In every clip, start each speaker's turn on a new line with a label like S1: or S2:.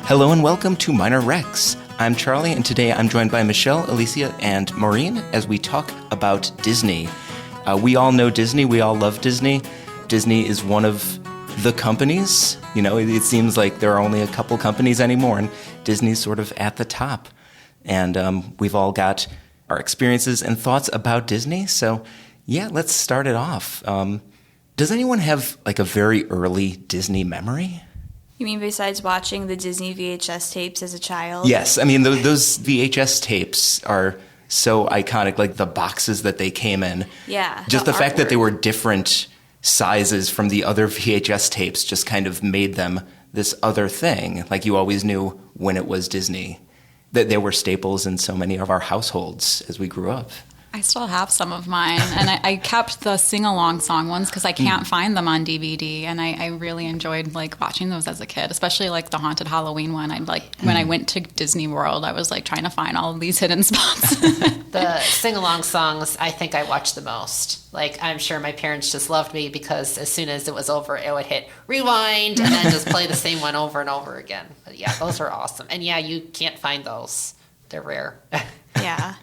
S1: Hello and welcome to Minor Rex. I'm Charlie, and today I'm joined by Michelle, Alicia, and Maureen as we talk about Disney. We all know Disney. We all love Disney. Disney is one of the companies. You know, it seems like there are only a couple companies anymore, and Disney's sort of at the top. And we've all got our experiences and thoughts about Disney. So, yeah, let's start it off. Does anyone have, like, a very early Disney memory?
S2: You mean besides watching the Disney VHS tapes as a child?
S1: Yes. I mean, those VHS tapes are so iconic, like the boxes that they came in.
S2: Yeah.
S1: Just the fact that they were different sizes from the other VHS tapes just kind of made them this other thing. Like you always knew when it was Disney. That they were staples in so many of our households as we grew up.
S3: I still have some of mine, and I kept the sing-along song ones because I can't find them on DVD, and I really enjoyed like watching those as a kid, especially like the Haunted Halloween one. I'd like when I went to Disney World, I was like trying to find all of these hidden spots.
S4: The sing-along songs, I think I watched the most. Like, I'm sure my parents just loved me because as soon as it was over, it would hit rewind and then just play the same one over and over again. But yeah, those are awesome. And yeah, you can't find those. They're rare.
S2: Yeah.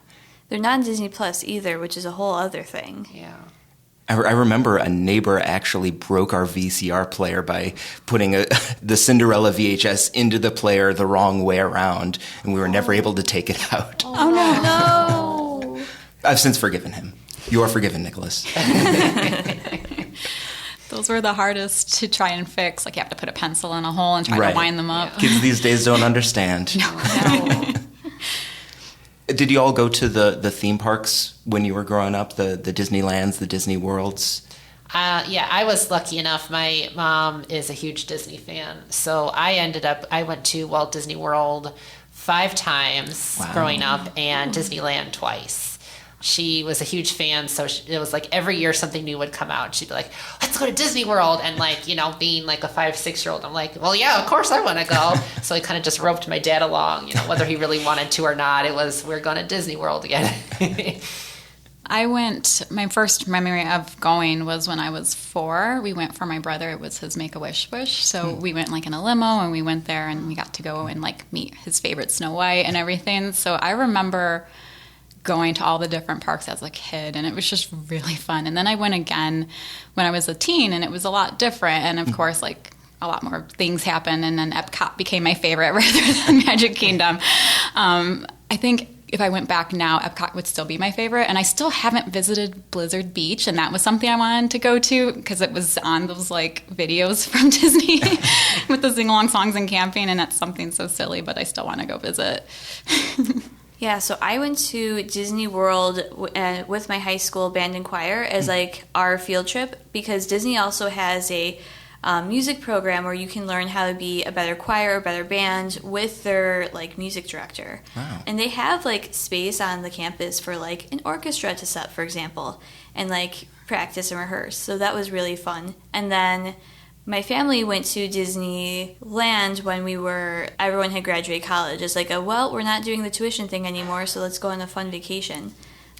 S2: They're not on Disney Plus either, which is a whole other thing.
S4: Yeah.
S1: I remember a neighbor actually broke our VCR player by putting the Cinderella VHS into the player the wrong way around, and we were never able to take it out.
S2: Oh, no.
S1: I've since forgiven him. You are forgiven, Nicholas.
S3: Those were the hardest to try and fix. Like you have to put a pencil in a hole and try to wind them up.
S1: Yeah. Kids these days don't understand.
S4: No.
S1: Did you all go to the theme parks when you were growing up, the Disneylands, the Disney Worlds?
S4: Yeah, I was lucky enough. My mom is a huge Disney fan. So I went to Walt Disney World 5 times growing up and Disneyland twice. She was a huge fan, so it was like every year something new would come out. She'd be like, let's go to Disney World. And like, you know, being like a 5-6-year-old, I'm like, well, yeah, of course I want to go. So I kind of just roped my dad along, you know, whether he really wanted to or not. It was, we're going to Disney World again.
S3: My first memory of going was when I was 4. We went for my brother. It was his Make-A-Wish wish. So we went like in a limo and we went there and we got to go and like meet his favorite Snow White and everything. So I remember going to all the different parks as a kid, and it was just really fun. And then I went again when I was a teen, and it was a lot different. And of course, like a lot more things happened, and then Epcot became my favorite rather than Magic Kingdom. I think if I went back now, Epcot would still be my favorite. And I still haven't visited Blizzard Beach, and that was something I wanted to go to because it was on those like videos from Disney with the sing-along songs and camping, and that's something so silly, but I still want to go visit.
S2: Yeah, so I went to Disney World with my high school band and choir as like our field trip because Disney also has a music program where you can learn how to be a better choir or better band with their like music director.
S1: Wow.
S2: And they have like space on the campus for like an orchestra to set, for example, and like practice and rehearse. So that was really fun. And then my family went to Disneyland when everyone had graduated college. It's like, we're not doing the tuition thing anymore, so let's go on a fun vacation.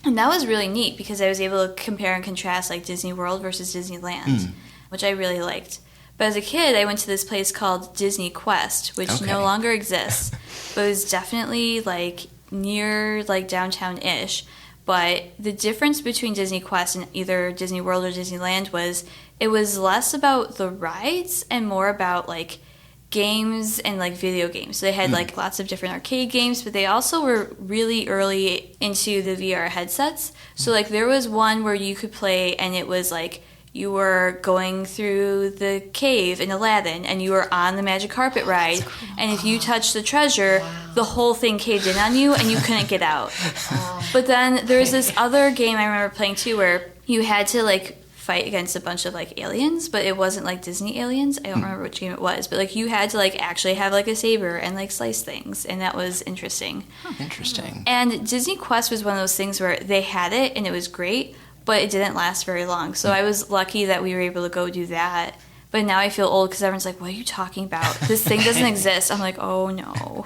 S2: And that was really neat because I was able to compare and contrast like Disney World versus Disneyland, which I really liked. But as a kid, I went to this place called Disney Quest, which no longer exists, but it was definitely like near like downtown-ish. But the difference between Disney Quest and either Disney World or Disneyland was it was less about the rides and more about like games and like video games. So they had like lots of different arcade games, but they also were really early into the VR headsets. So like there was one where you could play and it was like you were going through the cave in Aladdin and you were on the magic carpet ride. Cool. And if you touched the treasure, the whole thing caved in on you and you couldn't get out. But then there was this other game I remember playing too where you had to like fight against a bunch of like aliens, but it wasn't like Disney aliens. I don't remember which game it was, but like you had to like actually have like a saber and like slice things, and that was interesting.
S1: Interesting.
S2: And Disney Quest was one of those things where they had it and it was great, but it didn't last very long. So I was lucky that we were able to go do that. But now I feel old because everyone's like, what are you talking about? This thing doesn't exist. I'm like, oh, no.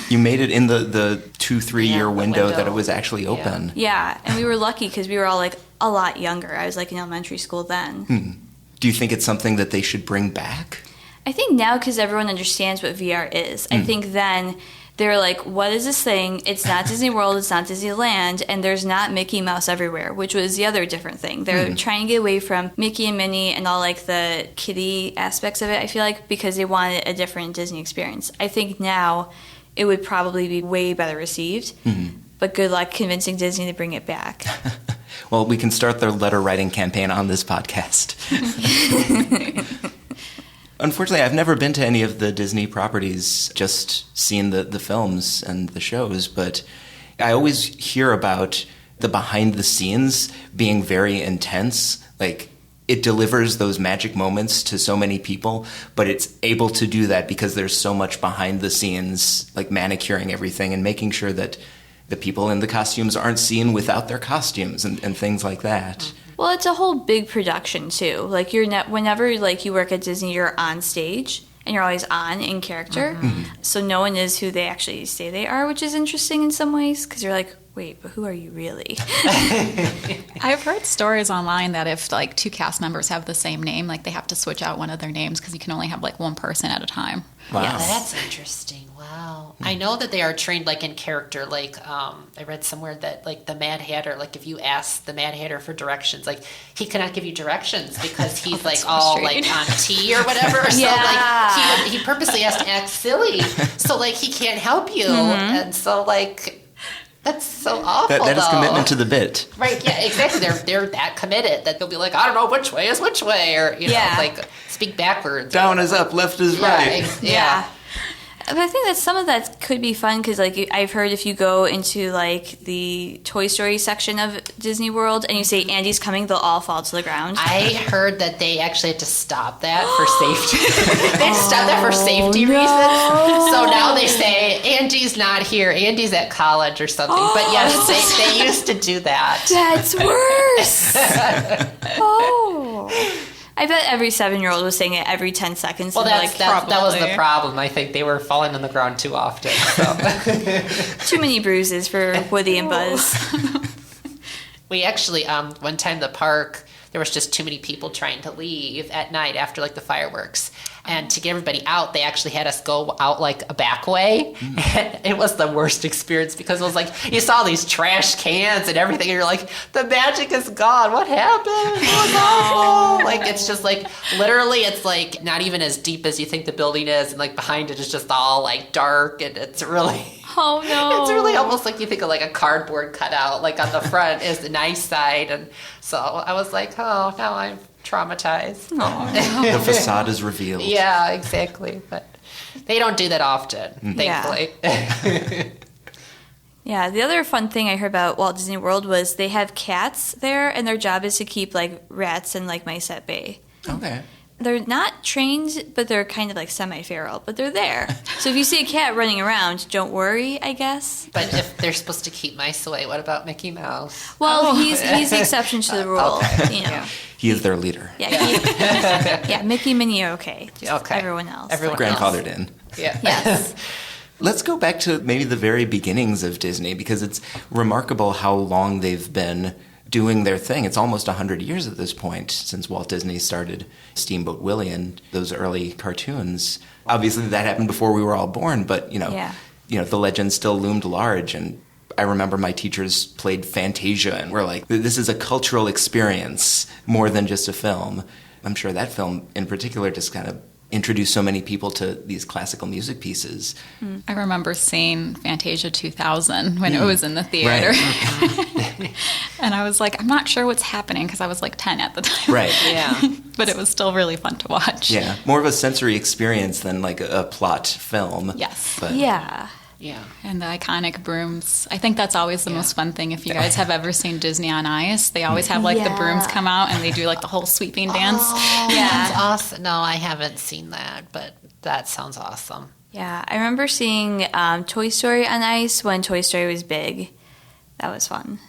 S1: You made it in the 2-3 year window that it was actually open.
S2: Yeah, and we were lucky because we were all like a lot younger. I was like in elementary school then.
S1: Do you think it's something that they should bring back?
S2: I think now, because everyone understands what VR is, I think then they're like, what is this thing? It's not Disney World, it's not Disneyland, and there's not Mickey Mouse everywhere, which was the other different thing. They're trying to get away from Mickey and Minnie and all like the kiddie aspects of it, I feel like, because they wanted a different Disney experience. I think now it would probably be way better received, but good luck convincing Disney to bring it back.
S1: Well, we can start the letter writing campaign on this podcast. Unfortunately, I've never been to any of the Disney properties, just seen the films and the shows, but I always hear about the behind the scenes being very intense. Like, it delivers those magic moments to so many people, but it's able to do that because there's so much behind the scenes, like manicuring everything and making sure that the people in the costumes aren't seen without their costumes and things like that.
S2: Well, it's a whole big production too. Like whenever like you work at Disney, you're on stage and you're always on in character. So no one is who they actually say they are, which is interesting in some ways because you're like, wait, but who are you really?
S3: I've heard stories online that if like two cast members have the same name, like they have to switch out one of their names because you can only have like one person at a time.
S1: Wow.
S4: Yeah, that's interesting. Wow. I know that they are trained like in character. Like I read somewhere that like the Mad Hatter, like if you ask the Mad Hatter for directions, like he cannot give you directions because he's like all like on tea or whatever. So like he purposely has to act silly. So like he can't help you. And so like that's so awful.
S1: That is commitment to the bit.
S4: Right, yeah, exactly. They're that committed that they'll be like, I don't know which way is which way, or you know, like speak backwards.
S1: Down is up, left is right.
S2: Yeah. But I think that some of that could be fun because, like, I've heard if you go into, like, the Toy Story section of Disney World and you say, Andy's coming, they'll all fall to the ground.
S4: I heard that they actually had to stop that for safety. They had to stop that for safety reasons. So now they say, Andy's not here. Andy's at college or something. But yes, they used to do that.
S2: That's worse. I bet every 7-year-old was saying it every 10 seconds.
S4: Well,
S2: that
S4: was the problem. I think they were falling on the ground too often. So.
S2: Too many bruises for Woody and Buzz.
S4: We actually, one time the park, there was just too many people trying to leave at night after like the fireworks. And to get everybody out, they actually had us go out like a back way. And it was the worst experience because it was like you saw these trash cans and everything, and you're like, the magic is gone. What happened? It was awful. Like it's just like literally, it's like not even as deep as you think the building is, and like behind it is just all like dark, and it's really.
S2: Oh no!
S4: It's really almost like you think of like a cardboard cutout. Like on the front is the nice side, and so I was like, oh, now I'm traumatized.
S1: The facade is revealed.
S4: Yeah, exactly. But they don't do that often, thankfully.
S2: Yeah, the other fun thing I heard about Walt Disney World was they have cats there, and their job is to keep like rats and like mice at bay.
S1: Okay.
S2: They're not trained, but they're kind of like semi-feral, but they're there. So if you see a cat running around, don't worry, I guess.
S4: But if they're supposed to keep mice away, what about Mickey Mouse?
S2: Well, he's the exception to the rule.
S4: Okay.
S2: You know.
S1: He is their leader.
S2: Yeah, Mickey, Minnie are okay. Just
S4: Okay.
S2: everyone else.
S1: Grandfathered in.
S4: Yeah.
S2: Yes.
S1: Let's go back to maybe the very beginnings of Disney, because it's remarkable how long they've been doing their thing. It's almost 100 years at this point since Walt Disney started Steamboat Willie and those early cartoons. Obviously, that happened before we were all born, but you know, the legend still loomed large. And I remember my teachers played Fantasia, and we're like, this is a cultural experience more than just a film. I'm sure that film in particular just kind of introduced so many people to these classical music pieces.
S3: I remember seeing Fantasia 2000 when it was in the theater.
S1: Right.
S3: And I was like, I'm not sure what's happening because I was like 10 at the time.
S1: Right.
S4: Yeah.
S3: But it was still really fun to watch.
S1: Yeah. More of a sensory experience than like a plot film.
S3: Yes.
S1: But
S2: Yeah.
S4: Yeah.
S3: And the iconic brooms. I think that's always the most fun thing. If you guys have ever seen Disney on Ice, they always have like the brooms come out and they do like the whole sweeping dance.
S4: Oh, that's awesome. No, I haven't seen that, but that sounds awesome.
S2: Yeah, I remember seeing Toy Story on Ice when Toy Story was big. That was fun.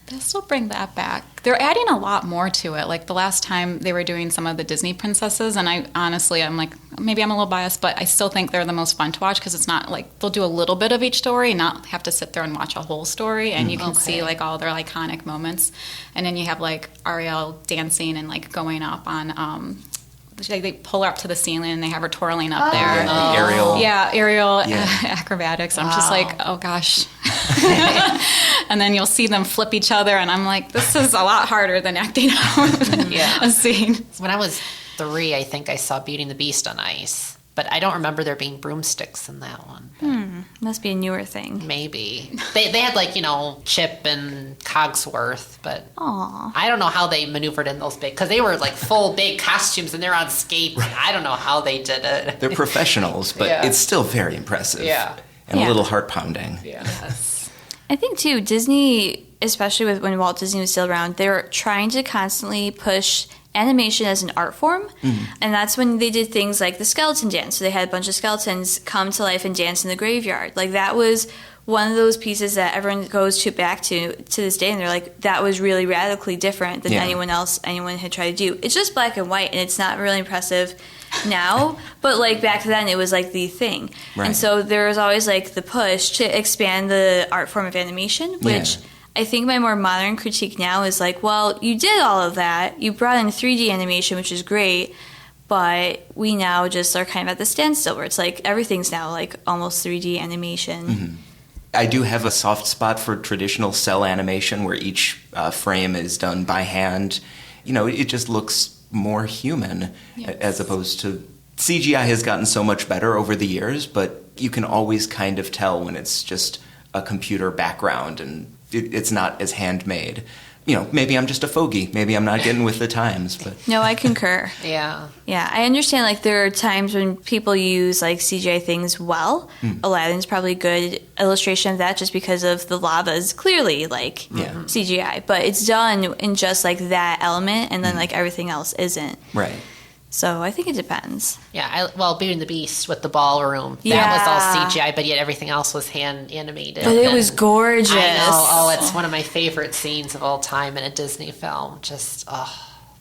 S3: They'll still bring that back. They're adding a lot more to it. Like the last time they were doing some of the Disney princesses, and I'm like, maybe I'm a little biased, but I still think they're the most fun to watch because it's not like they'll do a little bit of each story, not have to sit there and watch a whole story, and you can see like all their iconic moments. And then you have like Ariel dancing and like going up on Like they pull her up to the ceiling and they have her twirling up there.
S1: The aerial.
S3: Yeah, aerial acrobatics. I'm just like, oh gosh. And then you'll see them flip each other, and I'm like, this is a lot harder than acting out a scene.
S4: When I was 3, I think I saw Beauty and the Beast on ice. But I don't remember there being broomsticks in that one.
S2: Must be a newer thing.
S4: Maybe. They had like, Chip and Cogsworth, but
S2: Aw.
S4: I don't know how they maneuvered in those big, because they were like full big costumes and they're on skates. I don't know how they did it.
S1: They're professionals, but it's still very impressive.
S4: Yeah.
S1: And a little heart-pounding.
S4: Yeah.
S3: Yes.
S2: I think too, Disney, especially when Walt Disney was still around, they were trying to constantly push animation as an art form. And that's when they did things like the skeleton dance. So they had a bunch of skeletons come to life and dance in the graveyard. Like that was one of those pieces that everyone goes back to this day, and they're like, that was really radically different than anyone had tried to do. It's just black and white, and it's not really impressive now, but like back then it was like the thing.
S1: Right.
S2: And so there was always like the push to expand the art form of animation, which I think my more modern critique now is like, well, you did all of that. You brought in 3D animation, which is great, but we now just are kind of at the standstill where it's like everything's now like almost 3D animation.
S1: I do have a soft spot for traditional cell animation where each frame is done by hand. It just looks more human as opposed to CGI has gotten so much better over the years, but you can always kind of tell when it's just a computer background and it's not as handmade. Maybe I'm just a fogey. Maybe I'm not getting with the times. But
S2: No, I concur.
S4: Yeah.
S2: Yeah, I understand like there are times when people use like CGI things well. Aladdin's probably a good illustration of that just because of the lava is clearly like CGI, but it's done in just like that element and then like everything else isn't.
S1: Right.
S2: So I think it depends.
S4: Yeah, Beauty and the Beast with the ballroom. That was all CGI, but yet everything else was hand animated.
S2: But it was gorgeous.
S4: I know. Oh, it's one of my favorite scenes of all time in a Disney film. Just,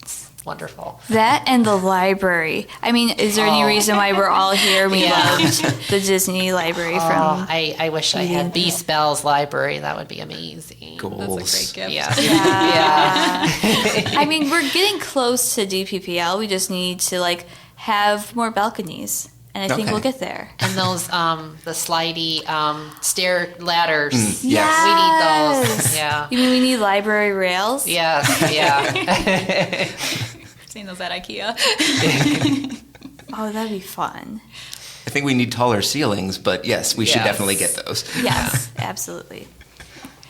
S4: it's wonderful.
S2: That and the library. I mean, is there any reason why we're all here? We loved the Disney library from...
S4: I wish I had Beast Bell's library. That would be amazing.
S1: Goals.
S3: That's a great gift.
S4: Yeah.
S2: I mean, we're getting close to DPPL. We just need to like have more balconies, and I think we'll get there.
S4: And those, the slidey stair ladders.
S1: Yes.
S4: We need those. Yeah.
S2: You mean we need library rails?
S4: Yes. Yeah.
S3: Seen those at IKEA.
S2: Oh, that'd be fun.
S1: I think we need taller ceilings, but yes, we should definitely get those.
S2: Yes, absolutely.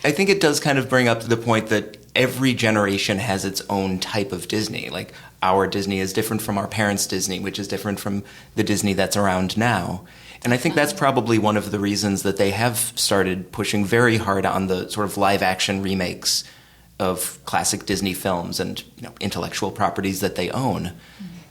S1: I think it does kind of bring up the point that every generation has its own type of Disney. Like, our Disney is different from our parents' Disney, which is different from the Disney that's around now. And I think that's probably one of the reasons that they have started pushing very hard on the sort of live-action remakes of classic Disney films and intellectual properties that they own.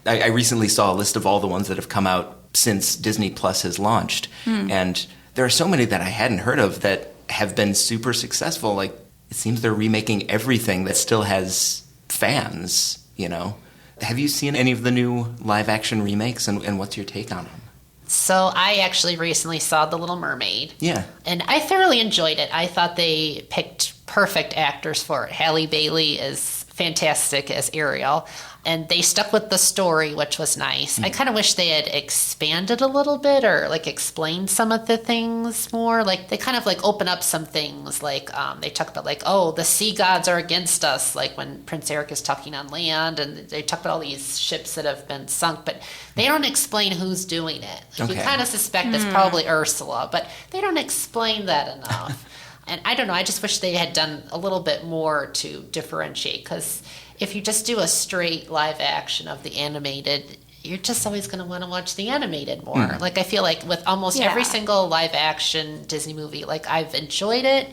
S1: I recently saw a list of all the ones that have come out since Disney Plus has launched. And there are so many that I hadn't heard of that have been super successful. Like, it seems they're remaking everything that still has fans, Have you seen any of the new live-action remakes, and what's your take on them?
S4: So I actually recently saw The Little Mermaid.
S1: Yeah.
S4: And I thoroughly enjoyed it. I thought they picked perfect actors for it. Halle Bailey is fantastic as Ariel. And they stuck with the story, which was nice. I kind of wish they had expanded a little bit or like explained some of the things more. Like they kind of like open up some things. Like they talk about like, oh, the sea gods are against us. Like when Prince Eric is talking on land, and they talk about all these ships that have been sunk, but they don't explain who's doing it. Like, you kind of suspect it's probably Ursula, but they don't explain that enough. And I don't know. I just wish they had done a little bit more to differentiate, because if you just do a straight live action of the animated, you're just always going to want to watch the animated more. Like, I feel like with almost every single live action Disney movie, like I've enjoyed it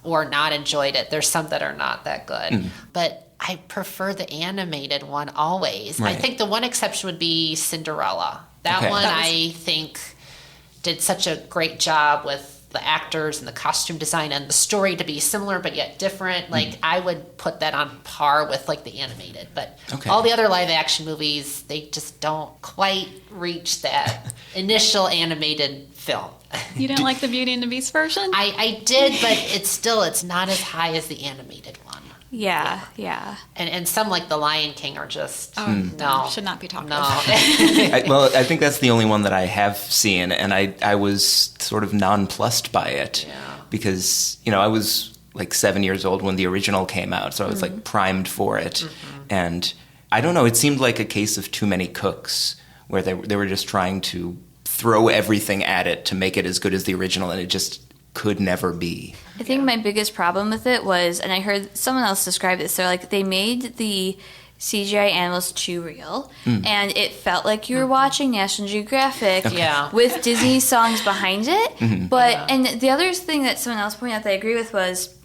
S4: or not enjoyed it. There's some that are not that good. But I prefer the animated one always.
S1: Right.
S4: I think the one exception would be Cinderella. That one I think did such a great job with the actors and the costume design and the story to be similar but yet different. Like, I would put that on par with like the animated, but all the other live action movies, they just don't quite reach that initial animated film.
S3: You didn't like the Beauty and the Beast version?
S4: I did, but it's not as high as the animated one.
S2: Yeah.
S4: And some like The Lion King are just no,
S3: should not be talked
S4: no.
S3: about.
S1: I think that's the only one that I have seen, and I was sort of nonplussed by it because I was like 7 years old when the original came out, so I was like primed for it, and I don't know, it seemed like a case of too many cooks, where they were just trying to throw everything at it to make it as good as the original, and it just could never be.
S2: I think my biggest problem with it was, and I heard someone else describe this, they're like, they made the CGI animals too real, and it felt like you were watching National Geographic with Disney songs behind it. And the other thing that someone else pointed out that I agree with was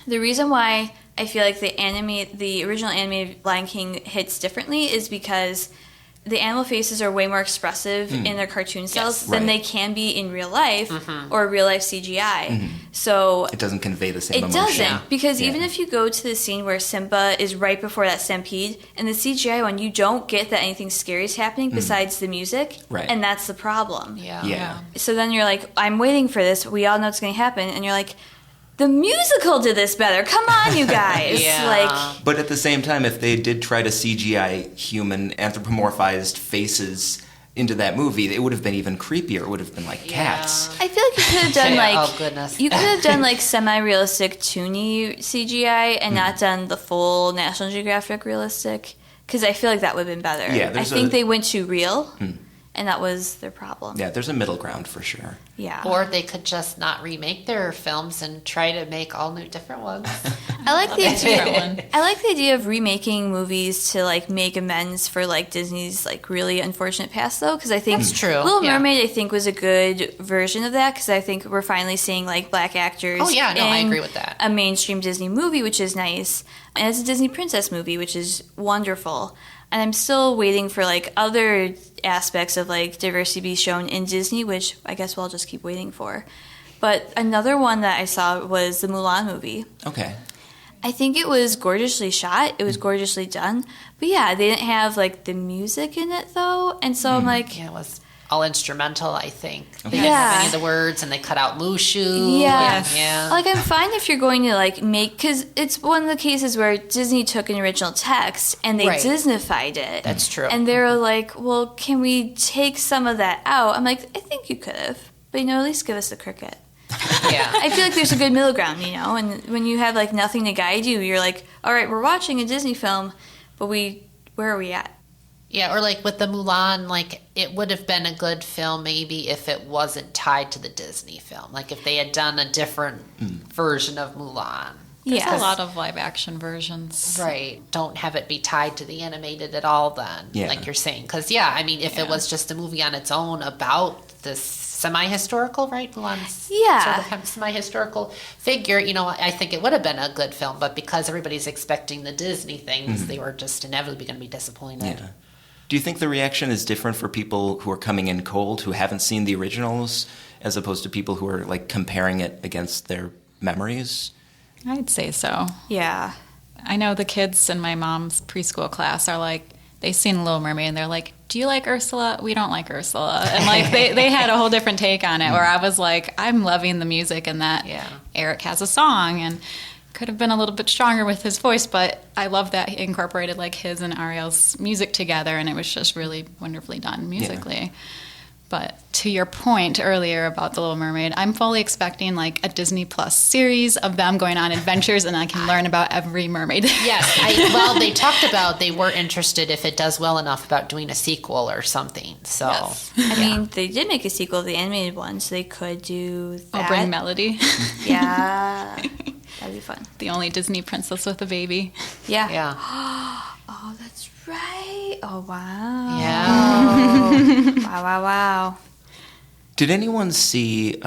S2: the reason why I feel like the original animated Lion King hits differently is because the animal faces are way more expressive in their cartoon styles than they can be in real life or real life CGI. So
S1: it doesn't convey the same emotion.
S2: It doesn't, because even if you go to the scene where Simba is right before that stampede, and the CGI one, you don't get that anything scary is happening besides the music, and that's the problem.
S4: Yeah.
S2: So then you're like, I'm waiting for this. We all know it's going to happen, and you're like, the musical did this better. Come on, you guys.
S1: But at the same time, if they did try to CGI human anthropomorphized faces into that movie, it would have been even creepier. It would have been like cats.
S2: I feel like you could have done
S4: oh goodness,
S2: you could have done like semi-realistic toony CGI and not done the full National Geographic realistic, because I feel like that would have been better.
S1: Yeah,
S2: I think they went too real. And that was their problem.
S1: Yeah, there's a middle ground for sure.
S2: Yeah.
S4: Or they could just not remake their films and try to make all new different ones.
S2: I like the idea of remaking movies to like make amends for like Disney's like really unfortunate past, though, because I think
S4: that's true.
S2: Little Mermaid I think was a good version of that, because I think we're finally seeing like black actors.
S4: Oh yeah, no, I agree with that.
S2: A mainstream Disney movie, which is nice, and it's a Disney princess movie, which is wonderful. And I'm still waiting for like other aspects of like diversity be shown in Disney, which I guess we'll just keep waiting for. But another one that I saw was the Mulan movie.
S1: Okay.
S2: I think it was gorgeously shot. It was gorgeously done. But yeah, they didn't have like the music in it though. And so I'm like,
S4: it was all instrumental, I think.
S1: Okay.
S4: They didn't have any of the words, and they cut out Mushu.
S2: Yeah. Like, I'm fine if you're going to, like, make... Because it's one of the cases where Disney took an original text and they Disneyfied it.
S4: That's true.
S2: And they were like, well, can we take some of that out? I'm like, I think you could have. But, at least give us the cricket. I feel like there's a good middle ground, And when you have, like, nothing to guide you, you're like, all right, we're watching a Disney film, but where are we at?
S4: Yeah, or like with the Mulan, like it would have been a good film maybe if it wasn't tied to the Disney film. Like if they had done a different version of Mulan.
S3: There's a lot of live action versions.
S4: Right. Don't have it be tied to the animated at all then, like you're saying. Because, if it was just a movie on its own about this semi-historical, right? Mulan's sort of semi-historical figure, I think it would have been a good film. But because everybody's expecting the Disney things, they were just inevitably going to be disappointed.
S1: Yeah. Do you think the reaction is different for people who are coming in cold, who haven't seen the originals, as opposed to people who are like comparing it against their memories?
S3: I'd say so.
S2: Yeah.
S3: I know the kids in my mom's preschool class are like, they've seen Little Mermaid and they're like, do you like Ursula? We don't like Ursula. And like they had a whole different take on it, where I was like, I'm loving the music and that Eric has a song and could have been a little bit stronger with his voice, but I love that he incorporated like his and Ariel's music together, and it was just really wonderfully done musically. Yeah. But to your point earlier about The Little Mermaid, I'm fully expecting like a Disney Plus series of them going on adventures, and I can learn about every mermaid.
S4: Yes. They talked about they were interested if it does well enough about doing a sequel or something. So
S2: I mean, they did make a sequel of the animated one, so they could do that.
S3: I'll bring Melody.
S2: Yeah. That'd be fun.
S3: The only Disney princess with a baby.
S2: Yeah.
S4: Yeah.
S2: Oh, that's right. Oh, wow.
S4: Yeah.
S2: Wow.
S1: Did anyone see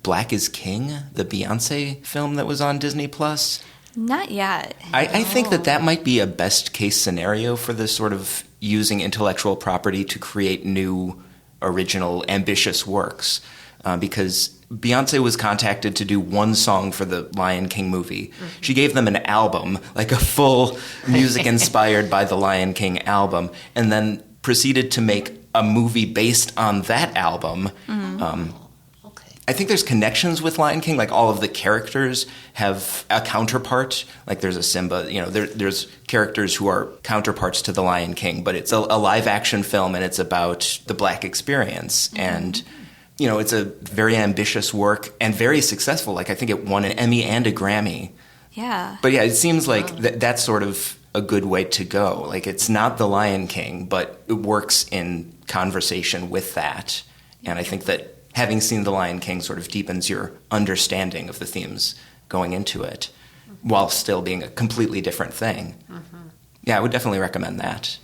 S1: Black is King, the Beyonce film that was on Disney Plus?
S2: Not yet.
S1: I think that might be a best case scenario for this sort of using intellectual property to create new, original, ambitious works. Because Beyonce was contacted to do one song for the Lion King movie. She gave them an album, like a full music inspired by the Lion King album, and then proceeded to make a movie based on that album. I think there's connections with Lion King. Like all of the characters have a counterpart. Like there's a Simba. There's characters who are counterparts to the Lion King, but it's a live action film and it's about the Black experience. And it's a very ambitious work and very successful. Like I think it won an Emmy and a Grammy.
S2: Yeah.
S1: But yeah, it seems like that's sort of a good way to go. Like it's not the Lion King, but it works in conversation with that. And I think that having seen The Lion King sort of deepens your understanding of the themes going into it while still being a completely different thing. Mm-hmm. Yeah, I would definitely recommend that.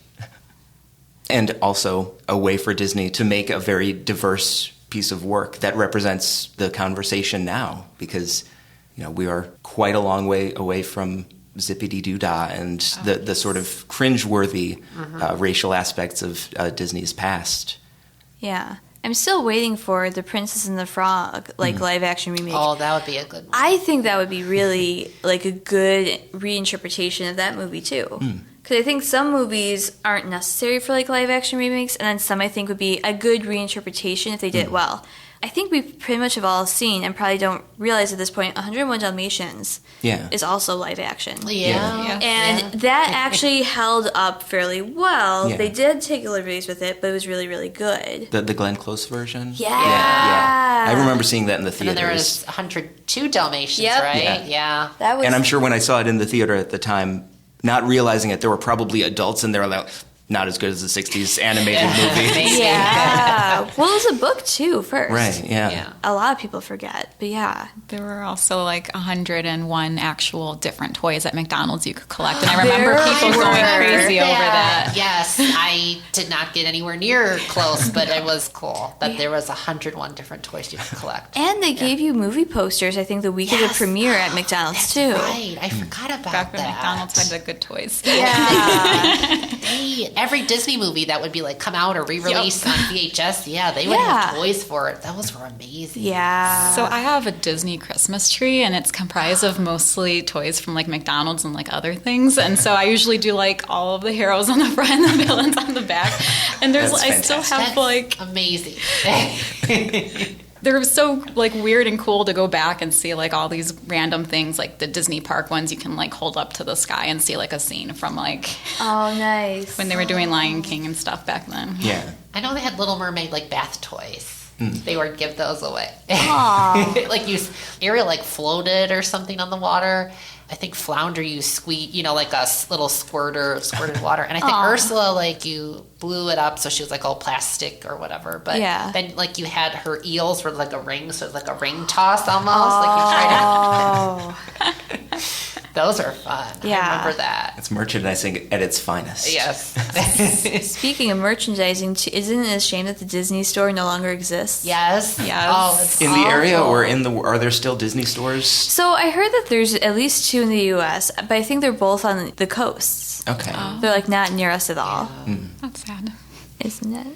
S1: And also a way for Disney to make a very diverse piece of work that represents the conversation now, because we are quite a long way away from Zippity-Doo-Dah and the sort of cringeworthy racial aspects of Disney's past.
S2: Yeah. I'm still waiting for The Princess and the Frog, live action remake.
S4: Oh, that would be a good one.
S2: I think that would be really a good reinterpretation of that movie too. Because I think some movies aren't necessary for live action remakes, and then some I think would be a good reinterpretation if they did it well. I think we pretty much have all seen and probably don't realize at this point 101 Dalmatians is also live action.
S4: Yeah.
S2: And that actually held up fairly well. Yeah. They did take liberties with it, but it was really, really good.
S1: The Glenn Close version?
S2: Yeah.
S1: I remember seeing that in the theaters.
S4: And then there was 102 Dalmatians, right? Yeah.
S2: That was...
S1: And I'm sure when I saw it in the theater at the time, not realizing it, there were probably adults in there like... not as good as the 60s animated movie.
S2: Yeah. Well, it was a book, too, first.
S1: Right, yeah.
S2: A lot of people forget, but yeah.
S3: There were also 101 actual different toys at McDonald's you could collect. And I remember people going crazy over that.
S4: Yes, I did not get anywhere near close, but it was cool that there was 101 different toys you could collect.
S2: And they gave you movie posters, I think, the week of the premiere at McDonald's, too.
S4: Right, I forgot about
S3: Back when
S4: that.
S3: McDonald's had the good toys.
S2: Yeah.
S4: Every Disney movie that would be come out or re-released on VHS, they would have toys for it. Those were amazing.
S2: Yeah.
S3: So I have a Disney Christmas tree, and it's comprised of mostly toys from McDonald's and other things. And so I usually do all of the heroes on the front and the villains on the back. And there's I still have
S4: amazing.
S3: They're so weird and cool to go back and see all these random things, the Disney park ones you can hold up to the sky and see a scene from
S2: oh, nice.
S3: when they were doing Lion King and stuff back then.
S1: Yeah.
S4: I know they had Little Mermaid bath toys. They would give those away. Ariel floated or something on the water. I think Flounder you squeeze, a little squirted water. And I think Ursula, you blew it up so she was all plastic or whatever. But then you had her eels were a ring, so it was a ring toss almost. You tried to... Those are fun. Yeah. I remember that.
S1: It's merchandising at its finest.
S4: Yes.
S2: Speaking of merchandising, isn't it a shame that the Disney store no longer exists?
S4: Yes.
S2: Oh,
S4: it's
S1: in
S4: awful.
S1: the area or are there still Disney stores?
S2: So I heard that there's at least 2 in the U.S., but I think they're both on the coasts.
S1: Okay.
S2: They're not near us at all.
S3: Yeah. That's sad.
S2: Isn't it?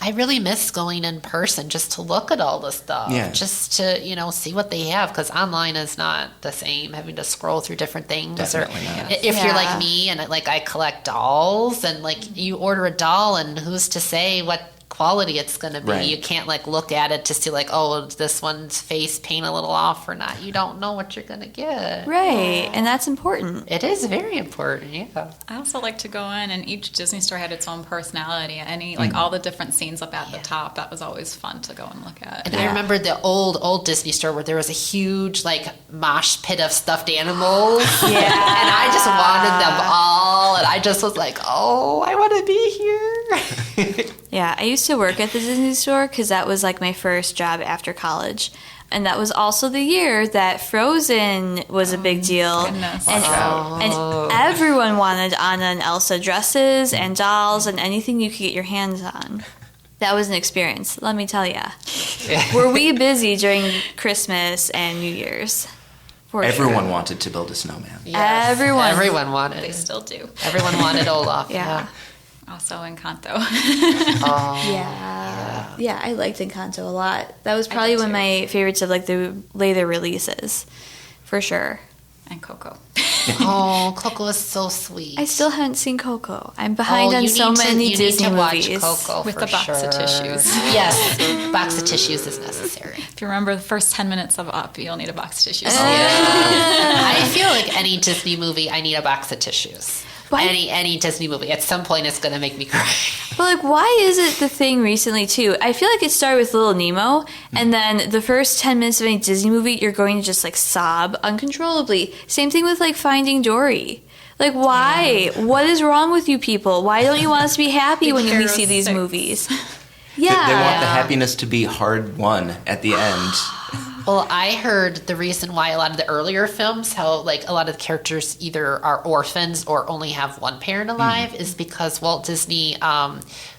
S4: I really miss going in person just to look at all the stuff.
S1: Yeah.
S4: Just to, see what they have, because online is not the same, having to scroll through different things.
S1: Definitely not.
S4: If you're like me and I collect dolls and you order a doll and who's to say what quality it's going to be.
S1: Right.
S4: You can't look at it to see this one's face paint a little off or not. You don't know what you're going to get.
S2: Right. And that's important.
S4: It is very important, yeah.
S3: I also like to go in, and each Disney store had its own personality. All the different scenes up at the top. That was always fun to go and look at.
S4: And I remember the old Disney store where there was a huge mosh pit of stuffed animals.
S2: Yeah.
S4: And I just wanted them all, and I just was I want to be here.
S2: Yeah, I used to work at the Disney store because that was my first job after college. And that was also the year that Frozen was a big deal.
S3: Goodness.
S2: And everyone wanted Anna and Elsa dresses and dolls and anything you could get your hands on. That was an experience, let me tell you. Were we busy during Christmas and New Year's?
S1: Everyone wanted to build a snowman.
S4: Yes. Everyone wanted.
S3: They still do.
S4: Everyone wanted Olaf.
S2: Yeah.
S3: Also Encanto.
S2: Yeah, I liked Encanto a lot. That was probably one of my favorites of the later releases, for sure.
S3: And Coco.
S4: Oh, Coco is so sweet.
S2: I still haven't seen Coco. I'm behind on
S4: you
S2: so
S4: need to-
S2: many
S4: you
S2: Disney
S4: need to watch
S2: movies.
S4: Coco
S3: With
S4: for
S3: the box of
S4: sure.
S3: tissues.
S4: Yes, box of tissues is necessary.
S3: If you remember the first 10 minutes of Up, you'll need a box of tissues.
S4: I feel like any Disney movie, I need a box of tissues.
S2: Why-
S4: Any Disney movie, at some point, it's gonna make me cry.
S2: But like, why is it the thing recently too? I feel like it started with Little Nemo, and then the first 10 minutes of any Disney movie, you're going to just like sob uncontrollably. Same thing with like Finding Dory. Like, why? What is wrong with you people? Why don't you want us to be happy when we see these
S3: Heroes.
S2: movies?
S1: They want the
S2: Yeah.
S1: happiness to be hard won at the end.
S4: Well, I heard the reason why a lot of the earlier films, how like a lot of the characters either are orphans or only have one parent alive, is because Walt Disney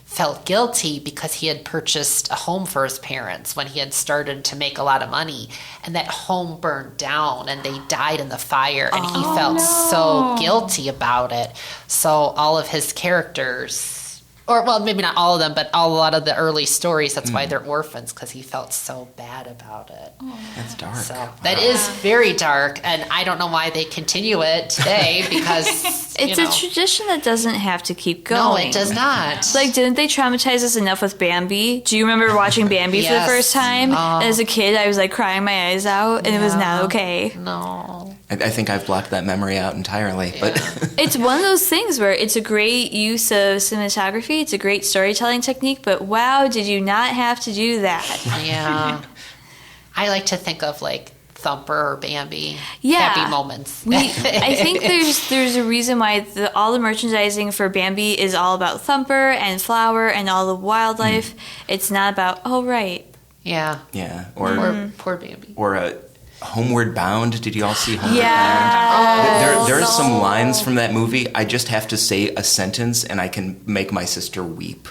S4: felt guilty because he had purchased a home for his parents when he had started to make a lot of money, and that home burned down and they died in the fire, and he felt so guilty about it. So all of his characters, or well, maybe not all of them, but a lot of the early stories, that's why they're orphans, because he felt so bad about it.
S1: That's dark.
S4: So that is very dark, and I don't know why they continue it today, because
S2: It's a tradition that doesn't have to keep going.
S4: no, it does not.
S2: Like, didn't they traumatize us enough with Bambi? Do you remember watching Bambi for the
S4: Yes.
S2: first time? As a kid, I was like crying my eyes out, and it was not okay.
S4: No.
S1: I think I've blocked that memory out entirely. But
S2: It's one of those things where it's a great use of cinematography, it's a great storytelling technique, but wow, did you not have to do that?
S4: Yeah. I like to think of like Thumper or Bambi.
S2: Yeah.
S4: Happy moments.
S2: I think there's a reason why all the merchandising for Bambi is all about Thumper and Flower and all the wildlife. It's not about, oh, right.
S4: Yeah.
S1: yeah,
S4: Poor Bambi.
S1: or Homeward Bound. Did you all see Homeward Bound?
S2: Yeah.
S1: There's some lines from that movie. I just have to say a sentence and I can make my sister weep.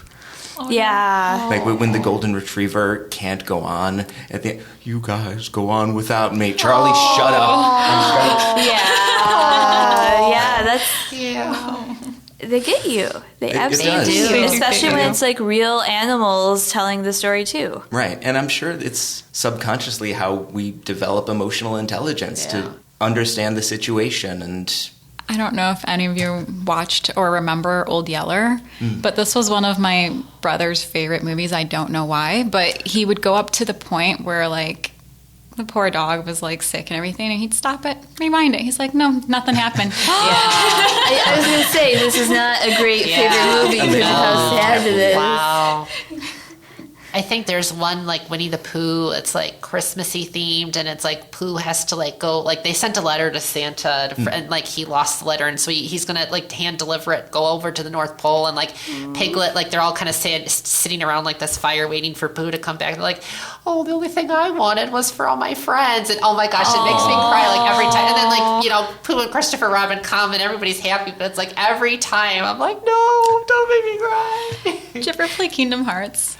S2: Yeah.
S1: Like when the golden retriever can't go on at the end, you guys go on without me. Charlie, shut up.
S2: Yeah. Yeah, that's,
S4: Yeah.
S2: they get you. They absolutely
S1: does.
S2: do.
S4: They do.
S2: Especially
S3: They
S2: when
S3: do.
S2: it's like real animals telling the story too.
S1: Right, and I'm sure it's subconsciously how we develop emotional intelligence to understand the situation. And
S3: I don't know if any of you watched or remember Old Yeller, but this was one of my brother's favorite movies. I don't know why, but he would go up to the point where like the poor dog was like sick and everything, and he'd stop it, rewind it. He's like, no, nothing happened.
S2: I was going to say, this is not a great favorite movie because of how sad it is.
S4: Wow. I think there's one like Winnie the Pooh. It's like Christmassy themed, and it's like Pooh has to like go, like they sent a letter to Santa, and like he lost the letter, and so he's gonna like hand deliver it, go over to the North Pole, and like Piglet, like they're all kind of sitting around like this fire waiting for Pooh to come back. They're like, oh, the only thing I wanted was for all my friends, and oh my gosh, it makes me cry like every time. And then like, you know, Pooh and Christopher Robin come, and everybody's happy, but it's like every time I'm like, no, don't make me cry.
S3: Did you ever play Kingdom Hearts?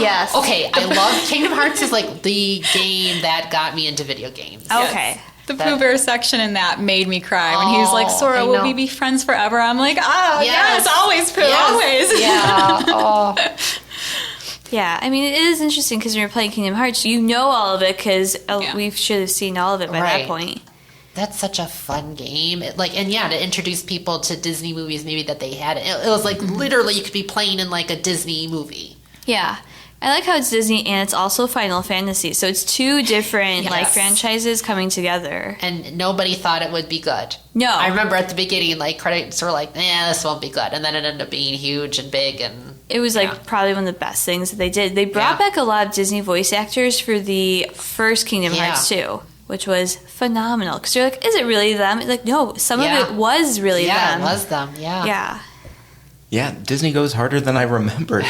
S2: Yes.
S4: Okay, I love Kingdom Hearts is like the game that got me into video games.
S2: Okay.
S3: The Pooh Bear section in that made me cry when he was like,
S4: Oh,
S3: Sora,
S4: I
S3: will
S4: know.
S3: we be friends forever? I'm like, oh,
S4: Yes.
S3: yes, always, Pooh,
S4: Yes.
S3: always.
S4: Yeah. Oh.
S2: Yeah, I mean, it is interesting because when you're playing Kingdom Hearts, you know all of it because
S3: Yeah.
S2: we should have seen all of it by
S4: Right.
S2: that point.
S4: That's such a fun game. And yeah, to introduce people to Disney movies maybe that they had. It was like literally you could be playing in like a Disney movie.
S2: Yeah. I like how it's Disney and it's also Final Fantasy. So it's two different like
S4: Yes.
S2: franchises coming together.
S4: And nobody thought it would be good.
S2: No.
S4: I remember at the beginning, like critics were like, this won't be good. And then it ended up being huge and big and
S2: It was like
S4: Yeah.
S2: probably one of the best things that they did. They brought
S4: Yeah.
S2: back a lot of Disney voice actors for the first Kingdom
S4: Yeah.
S2: Hearts too, which was phenomenal. Because you're like, is it really them? Like, no, some
S4: Yeah.
S2: of it was really
S4: yeah,
S2: them.
S4: it was them. Yeah.
S2: Yeah.
S1: yeah, Disney goes harder than I remembered.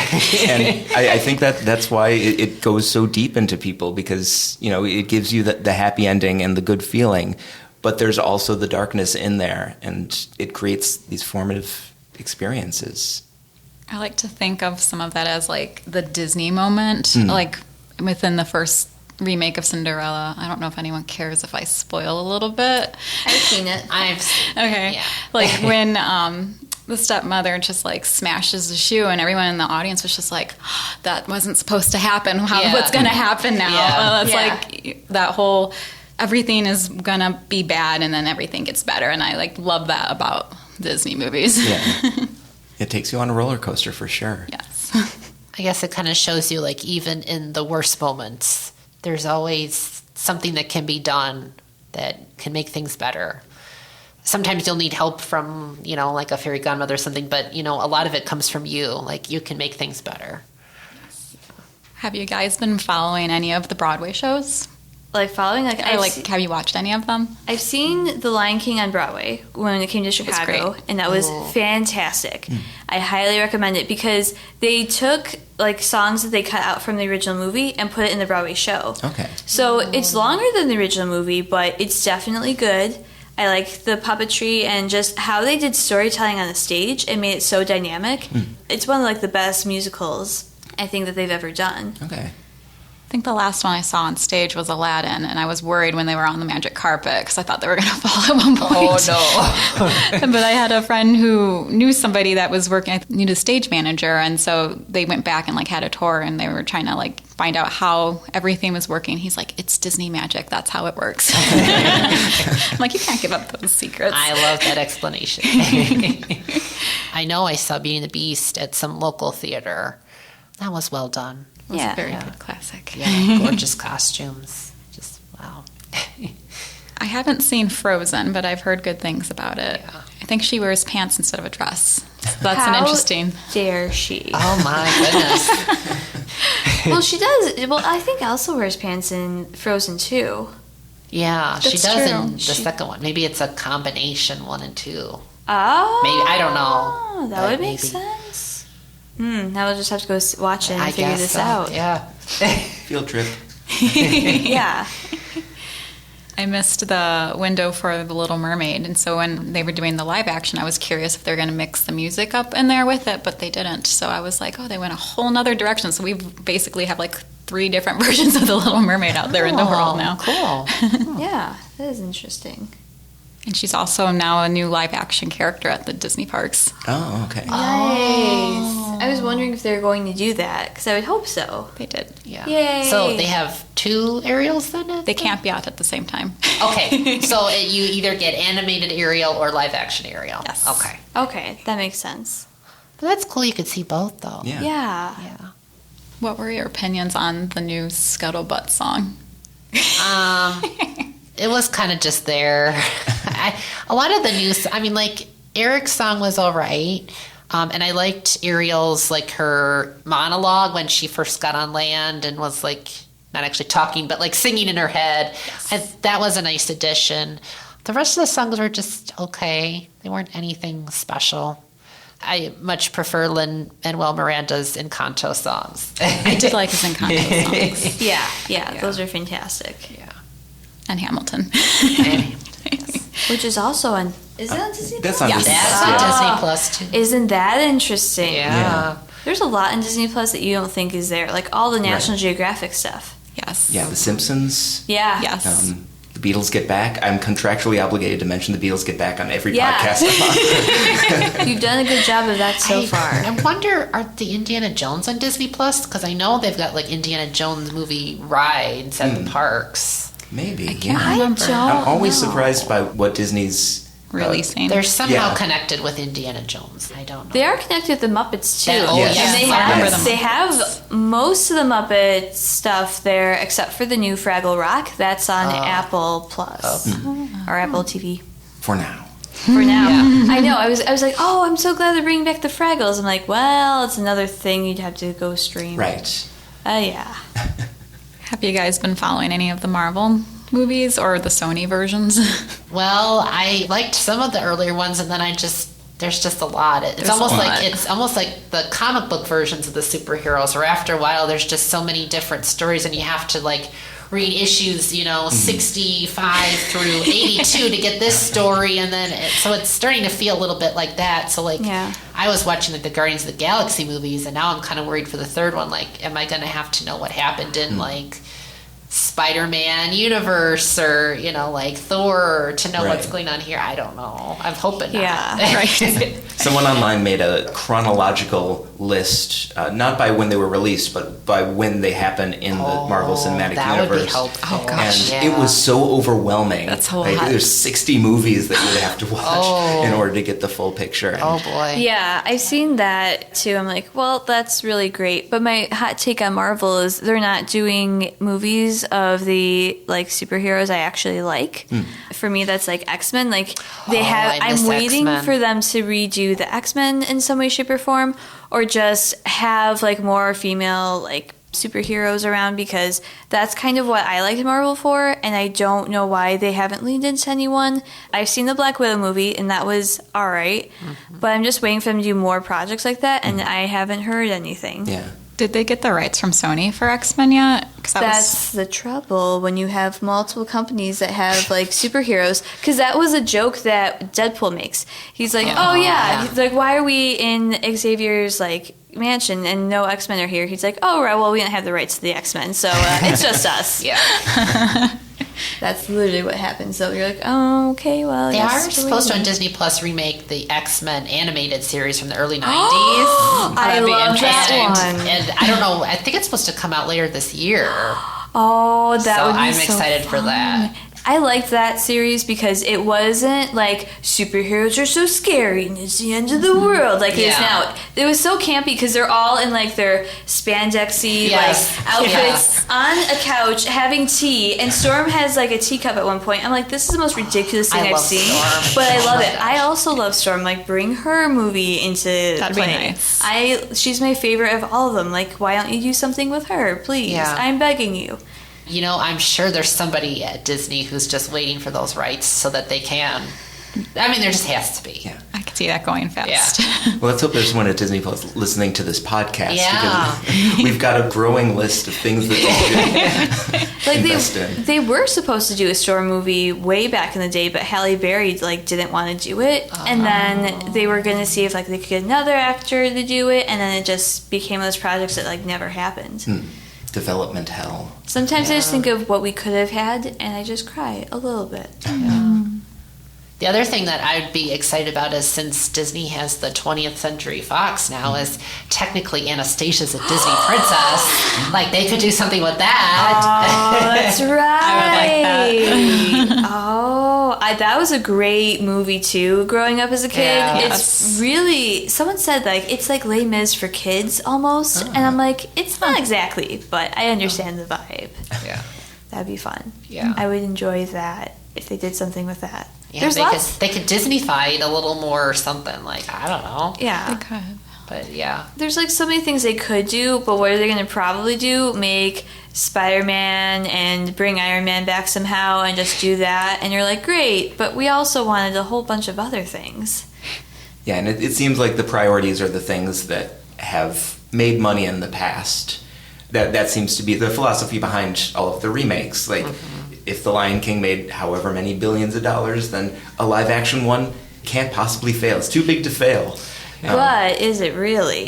S1: And I think that's why it goes so deep into people, because, you know, it gives you the happy ending and the good feeling, but there's also the darkness in there, and it creates these formative experiences.
S3: I like to think of some of that as like the Disney moment, like within the first remake of Cinderella. I don't know if anyone cares if I spoil a little bit.
S2: I've seen it.
S3: Okay.
S4: Yeah.
S3: Like when the stepmother just like smashes the shoe, and everyone in the audience was just like, that wasn't supposed to happen.
S4: Yeah.
S3: What's going to happen now?
S4: Yeah.
S3: It's
S2: Yeah.
S3: like that whole everything is gonna be bad and then everything gets better, and I like love that about Disney movies.
S1: Yeah. It takes you on a roller coaster for sure.
S3: Yes.
S4: I guess it kind of shows you, like, even in the worst moments, there's always something that can be done that can make things better. Sometimes you'll need help from, like a fairy godmother or something, but, a lot of it comes from you. Like, you can make things better.
S3: Have you guys been following any of the Broadway shows?
S2: Like following, like,
S3: Have you watched any of them?
S2: I've seen The Lion King on Broadway when it came to Chicago,
S3: great.
S2: and that was fantastic. I highly recommend it because they took like songs that they cut out from the original movie and put it in the Broadway show.
S1: Okay.
S2: So it's longer than the original movie, but it's definitely good. I like the puppetry and just how they did storytelling on the stage and made it so dynamic. It's one of like the best musicals I think that they've ever done.
S1: Okay.
S3: I think the last one I saw on stage was Aladdin, and I was worried when they were on the magic carpet because I thought they were going to fall at one point.
S4: Oh, no.
S3: But I had a friend who knew somebody that was working, I knew the stage manager, and so they went back and like had a tour, and they were trying to like find out how everything was working. He's like, it's Disney magic. That's how it works. I'm like, you can't give up those secrets.
S4: I love that explanation. I know I saw Beauty and the Beast at some local theater. That was well done.
S3: It was
S2: Yeah.
S3: a very good classic.
S4: Yeah, gorgeous costumes. Just, wow.
S3: I haven't seen Frozen, but I've heard good things about it.
S4: Yeah.
S3: I think she wears pants instead of a dress. So that's
S2: How
S3: an interesting.
S2: dare she?
S4: Oh, my goodness.
S2: Well, she does. Well, I think Elsa wears pants in Frozen too.
S4: Yeah, she
S3: That's
S4: does
S3: true.
S4: in the second one. Maybe it's a combination 1 and 2.
S2: Oh,
S4: Maybe, I don't know,
S2: That
S4: but
S2: would make
S4: maybe.
S2: sense. Now we'll just have to go watch it and
S4: I
S2: figure
S4: guess
S2: this
S4: so.
S2: out.
S4: Yeah.
S1: Field trip.
S2: Yeah.
S3: I missed the window for The Little Mermaid, and so when they were doing the live action, I was curious if they were going to mix the music up in there with it, but they didn't. So I was like, oh, they went a whole nother direction. So we basically have like 3 different versions of The Little Mermaid out there in the world now.
S4: Cool.
S2: Yeah, that is interesting.
S3: And she's also now a new live action character at the Disney parks.
S1: Oh, okay.
S2: Nice. I was wondering if they were going to do that because I would hope so.
S3: They did.
S4: Yeah.
S2: Yay.
S4: So they have 2 Ariels then?
S3: They can't be out at the same time.
S4: Okay. So you either get animated Ariel or live action Ariel.
S3: Yes.
S4: Okay.
S2: Okay, that makes sense.
S4: But that's cool. You could see both, though.
S1: Yeah.
S2: Yeah.
S4: Yeah.
S3: What were your opinions on the new Scuttlebutt song?
S4: It was kind of just there. A lot of the news, I mean, like, Eric's song was all right. And I liked Ariel's, like, her monologue when she first got on land and was, like, not actually talking, but, like, singing in her head.
S3: Yes.
S4: And that was a nice addition. The rest of the songs were just okay. They weren't anything special. I much prefer Lin-Manuel Miranda's Encanto songs.
S3: I did like his Encanto songs.
S2: Yeah, those are fantastic.
S4: Yeah.
S3: And Hamilton.
S2: Which is also on. Is it on Disney?
S1: That's
S2: Plus?
S1: on
S3: Yes.
S1: Disney.
S4: That's on Disney Plus, too.
S2: Isn't that interesting?
S4: Yeah.
S2: There's a lot in Disney Plus that you don't think is there, like all the National Geographic stuff.
S3: Yes.
S1: Yeah, The Simpsons.
S2: Yeah.
S3: Yes.
S1: The Beatles Get Back. I'm contractually obligated to mention the Beatles Get Back on every
S2: Yeah.
S1: podcast I'm on.
S2: You've done a good job of that so
S4: I
S2: far.
S4: wonder, are the Indiana Jones on Disney Plus? Because I know they've got like Indiana Jones movie rides at the parks.
S1: Maybe.
S3: can't
S1: Yeah.
S3: remember.
S2: I don't
S1: I'm always
S2: know.
S1: surprised by what Disney's
S3: Releasing.
S4: They're somehow
S1: Yeah.
S4: connected with Indiana Jones. I don't know.
S2: They are connected with the Muppets too.
S4: Oh,
S1: Yes.
S2: And they
S3: I remember
S2: have
S3: the
S2: they have most of the Muppet stuff there except for the new Fraggle Rock. That's on Apple Plus or Apple TV
S1: for now.
S2: for now. I know. I was like, oh, I'm so glad they're bringing back the Fraggles. I'm like, well, it's another thing you'd have to go stream.
S1: Right.
S2: Yeah.
S3: Have you guys been following any of the Marvel movies or the Sony versions?
S4: Well, I liked some of the earlier ones, and then there's just a lot.
S3: There's a lot.
S4: It's almost like the comic book versions of the superheroes, where after a while there's just so many different stories, and you have to like read issues, 65 through 82 to get this story, and then so it's starting to feel a little bit like that. So like,
S2: Yeah.
S4: I was watching like the Guardians of the Galaxy movies, and now I'm kind of worried for the third one. Like, am I going to have to know what happened in like Spider-Man universe or, like Thor to know
S1: Right.
S4: what's going on here. I don't know. I'm hoping
S2: Yeah.
S4: not.
S3: Right.
S1: Someone online made a chronological list, not by when they were released, but by when they happen in the Marvel Cinematic
S4: that
S1: Universe.
S4: would be helpful.
S3: Oh, gosh.
S1: And it was so overwhelming.
S3: That's a lot.
S1: There's 60 movies that you would have to watch
S4: Oh.
S1: in order to get the full picture. And
S4: Oh, boy.
S2: Yeah, I've seen that too. I'm like, well, that's really great. But my hot take on Marvel is they're not doing movies of the like superheroes I actually like. For me, that's like X-Men. Like they
S4: I miss
S2: I'm waiting
S4: X-Men.
S2: for them to redo the X-Men in some way, shape, or form, or just have like more female like superheroes around, because that's kind of what I liked Marvel for, and I don't know why they haven't leaned into anyone. I've seen the Black Widow movie, and that was all right, but I'm just waiting for them to do more projects like that, and I haven't heard anything.
S1: Yeah.
S3: Did they get the rights from Sony for X-Men yet? 'Cause
S2: That's the trouble when you have multiple companies that have like superheroes, because that was a joke that Deadpool makes. He's like, oh yeah. He's like, why are we in Xavier's like mansion and no X-Men are here? He's like, oh right, well we don't have the rights to the X-Men, so it's just us.
S4: Yeah.
S2: That's literally what happens. So you're like, oh okay, well
S4: They
S2: I
S4: are
S2: guess
S4: supposed to
S2: we-
S4: on Disney Plus remake the X-Men animated series from the early 90s.
S2: I
S3: That'd be
S2: love that
S3: interesting.
S2: one.
S4: And I don't know, I think it's supposed to come out later this year.
S2: Oh, that
S4: So
S2: would be
S4: I'm
S2: so
S4: excited for
S2: fun.
S4: that.
S2: I liked that series because it wasn't like superheroes are so scary and it's the end of the world like it is
S4: Yeah.
S2: now. It was so campy because they're all in like their spandexy
S4: Yes.
S2: like outfits on a couch having tea, and Storm has like a teacup at one point. I'm like, this is the most ridiculous thing
S4: I
S2: I've
S4: love
S2: seen,
S4: Storm.
S2: but I love
S4: Oh my
S2: it.
S4: gosh.
S2: I also love Storm. Like, bring her movie into
S3: That'd be
S2: play.
S3: nice.
S2: She's my favorite of all of them. Like, why don't you do something with her, please?
S4: Yeah.
S2: I'm begging you.
S4: I'm sure there's somebody at Disney who's just waiting for those rights so that they can. I mean, there just has to be.
S1: Yeah.
S3: I could see that going fast.
S1: Well, let's hope there's someone at Disney Plus listening to this podcast.
S4: Yeah.
S1: Because we've got a growing list of things that they should
S2: Like
S1: invest in.
S2: they were supposed to do a Storm movie way back in the day, but Halle Berry like didn't want to do it, and then they were gonna see if like they could get another actor to do it, and then it just became those projects that like never happened.
S1: Development hell.
S2: Sometimes I just think of what we could have had, and I just cry a little bit.
S4: The other thing that I'd be excited about is since Disney has the 20th Century Fox now, is technically Anastasia's a Disney princess. Like, they could do something with that.
S2: Oh, that's right. That was a great movie too. Growing up as a kid,
S4: Yeah.
S2: it's really. Someone said like it's like Les Mis for kids almost, and I'm like, it's not exactly, but I understand the vibe.
S4: Yeah.
S2: That'd be fun.
S4: Yeah.
S2: I would enjoy that if they did something with that.
S4: Yeah,
S2: There's lots.
S4: they could Disney-fy it a little more or something. Like, I don't know.
S2: Yeah.
S3: They could.
S4: But yeah.
S2: There's like so many things they could do, but what are they going to probably do? Make Spider-Man and bring Iron Man back somehow and just do that? And you're like, great, but we also wanted a whole bunch of other things.
S1: Yeah, and it seems like the priorities are the things that have made money in the past. That seems to be the philosophy behind all of the remakes. Like, if The Lion King made however many billions of dollars, then a live-action one can't possibly fail. It's too big to fail.
S2: But is it really?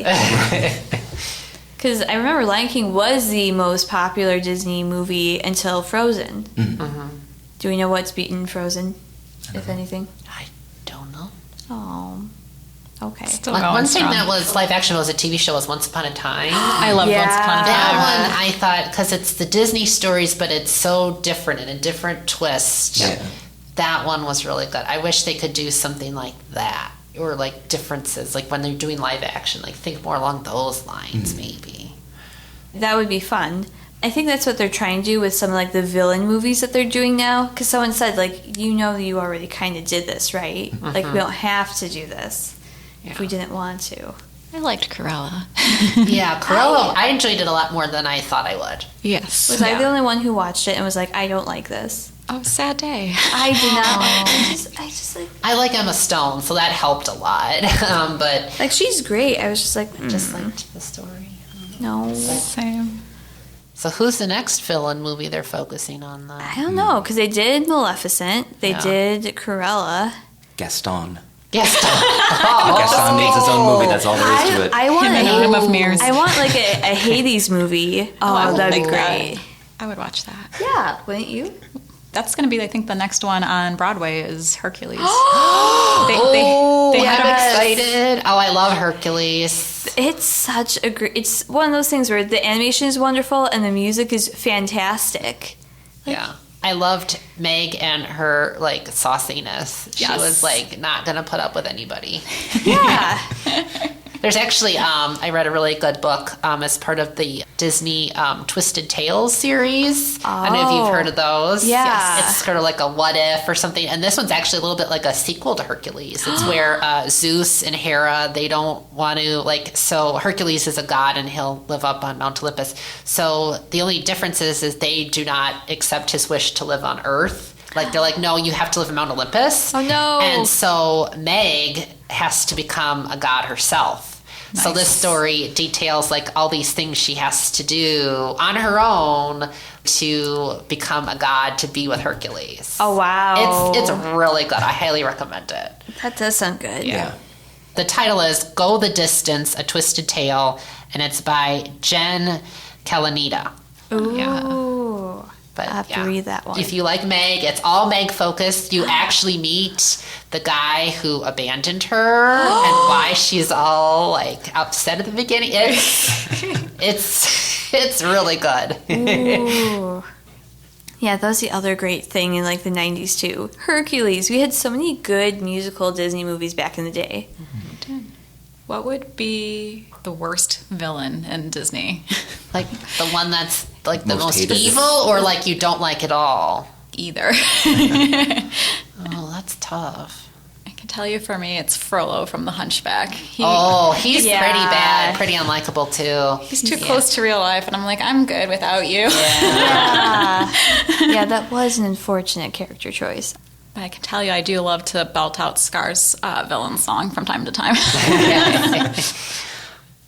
S2: Because I remember Lion King was the most popular Disney movie until Frozen. Do we know what's beaten Frozen, if anything?
S4: I don't know.
S2: Oh, okay.
S3: Still
S4: One
S3: going
S4: thing
S3: strong.
S4: that was live action was a TV show was Once Upon a Time.
S3: I love
S2: Yeah.
S3: Once Upon a
S4: That
S3: Time.
S4: one I thought, because it's the Disney stories, but it's so different and a different twist.
S1: Yeah.
S4: That one was really good. I wish they could do something like that, or like differences, like when they're doing live action, like think more along those lines, maybe.
S2: That would be fun. I think that's what they're trying to do with some of like the villain movies that they're doing now. Because someone said like, you already kind of did this, right? Like we don't have to do this if we didn't want to.
S3: I liked Cruella.
S4: Yeah, Cruella, I enjoyed it a lot more than I thought I would.
S3: Yes.
S2: Was I the only one who watched it and was like, I don't like this?
S3: Oh, sad day.
S2: I did not. I just like
S4: I like Emma Stone, so that helped a lot. But
S2: she's great. I was just like,
S4: just liked the story.
S2: no.
S3: Same.
S4: So who's the next villain movie they're focusing on, though?
S2: I don't know, because they did Maleficent. They
S4: Yeah.
S2: did Cruella.
S1: Gaston.
S4: Gaston.
S1: Gaston needs his own movie. That's all there is to it.
S2: I want
S3: Him and Autumn of Mirrors.
S2: I want like a Hades movie. Oh,
S3: I would
S2: that'd be
S3: like that.
S2: great.
S3: I would watch that.
S2: Yeah, wouldn't you?
S3: That's going to be, I think, the next one on Broadway is Hercules.
S4: I'm
S3: had
S4: excited. Oh, I love Hercules.
S2: It's such a great. It's one of those things where the animation is wonderful and the music is fantastic.
S4: Yeah. I loved Meg and her, like, sauciness. She
S3: Yes.
S4: was, like, not going to put up with anybody.
S2: Yeah.
S4: There's actually, I read a really good book as part of the Disney Twisted Tales series. I don't know if you've heard of those.
S2: Yeah.
S4: It's sort of like a what if or something. And this one's actually a little bit like a sequel to Hercules. It's where Zeus and Hera, they don't want to, like, so Hercules is a god and he'll live up on Mount Olympus. So the only difference is they do not accept his wish to live on Earth. Like, they're like, no, you have to live in Mount Olympus.
S2: Oh, no.
S4: And so Meg has to become a god herself.
S3: Nice.
S4: So this story details, like, all these things she has to do on her own to become a god to be with Hercules.
S2: Oh, wow.
S4: It's really good. I highly recommend it.
S2: That does sound good.
S1: Yeah.
S4: The title is Go the Distance, A Twisted Tale, and it's by Jen Kalanita.
S2: Ooh.
S4: But,
S2: I'll have to read that one.
S4: If you like Meg, it's all Meg focused. You actually meet the guy who abandoned her and why she's all, like, upset at the beginning. It's really good.
S2: Ooh. Yeah, that was the other great thing in, like, the 90s, too. Hercules. We had so many good musical Disney movies back in the day.
S3: What would be the worst villain in Disney?
S4: Like, the one that's, like, the
S1: Most
S4: most
S1: hated.
S4: evil, or, like, you don't like at all?
S3: Either.
S4: Oh, that's tough.
S3: I can tell you, for me, it's Frollo from The Hunchback. He's
S2: Yeah.
S4: Pretty bad, pretty unlikable, too.
S3: He's too close to real life, and I'm like, I'm good without you.
S2: Yeah. Yeah, that was an unfortunate character choice.
S3: But I can tell you, I do love to belt out Scar's villain song from time to time.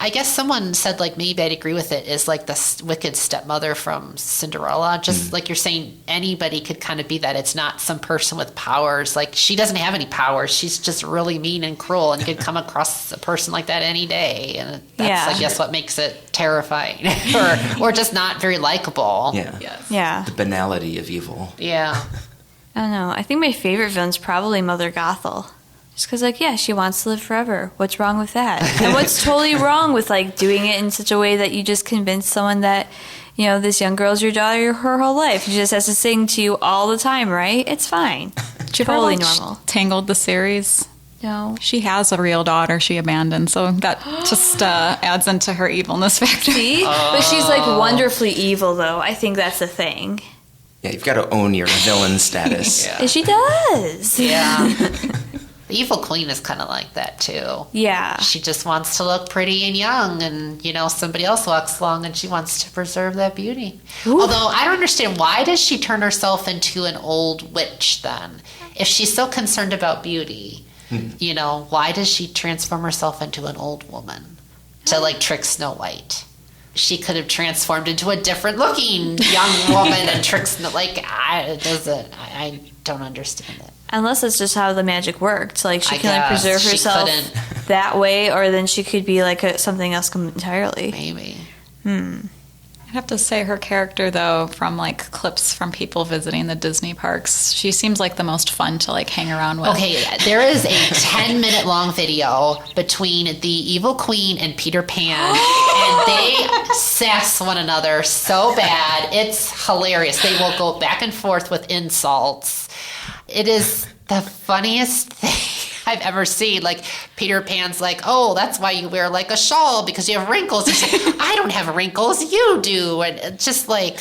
S4: I guess someone said, like, maybe I'd agree with it, is like the wicked stepmother from Cinderella. Just like you're saying, anybody could kind of be that. It's not some person with powers. Like, she doesn't have any powers. She's just really mean and cruel and could come across a person like that any day. And that's, I guess, what makes it terrifying or just not very likable.
S1: Yeah.
S3: Yes.
S2: Yeah.
S1: The banality of evil.
S4: Yeah.
S2: I don't know. I think my favorite villain's probably Mother Gothel. Just because, like, yeah, she wants to live forever. What's wrong with that? And what's totally wrong with, like, doing it in such a way that you just convince someone that, you know, this young girl's your daughter her whole life. She just has to sing to you all the time, right? It's fine. Totally normal.
S3: Tangled, the series.
S2: No.
S3: She has a real daughter she abandoned, so that just adds into her evilness factor.
S2: See? But she's, like, wonderfully evil, though. I think that's the thing.
S1: Yeah, you've got to own your villain status.
S2: And she does.
S4: Yeah. The evil queen is kind of like that, too.
S2: Yeah.
S4: She just wants to look pretty and young, and, you know, somebody else walks along and she wants to preserve that beauty.
S2: Ooh.
S4: Although, I don't understand, why does she turn herself into an old witch, then? If she's so concerned about beauty, you know, why does she transform herself into an old woman to, like, trick Snow White? She could have transformed into a different looking young woman and trick Snow, like, I don't understand it.
S2: Unless that's just how the magic worked. Like, she
S4: I
S2: can, like,
S4: guess.
S2: preserve
S4: She
S2: herself
S4: couldn't.
S2: that way, or then she could be, like, something else entirely.
S4: Maybe.
S3: I'd have to say her character, though, from, like, clips from people visiting the Disney parks, she seems like the most fun to, like, hang around with.
S4: Okay, there is a 10-minute long video between the evil queen and Peter Pan, and they sass one another so bad. It's hilarious. They will go back and forth with insults. It is the funniest thing I've ever seen. Like, Peter Pan's like, oh, that's why you wear, like, a shawl, because you have wrinkles. He's like, I don't have wrinkles, you do. And it's just like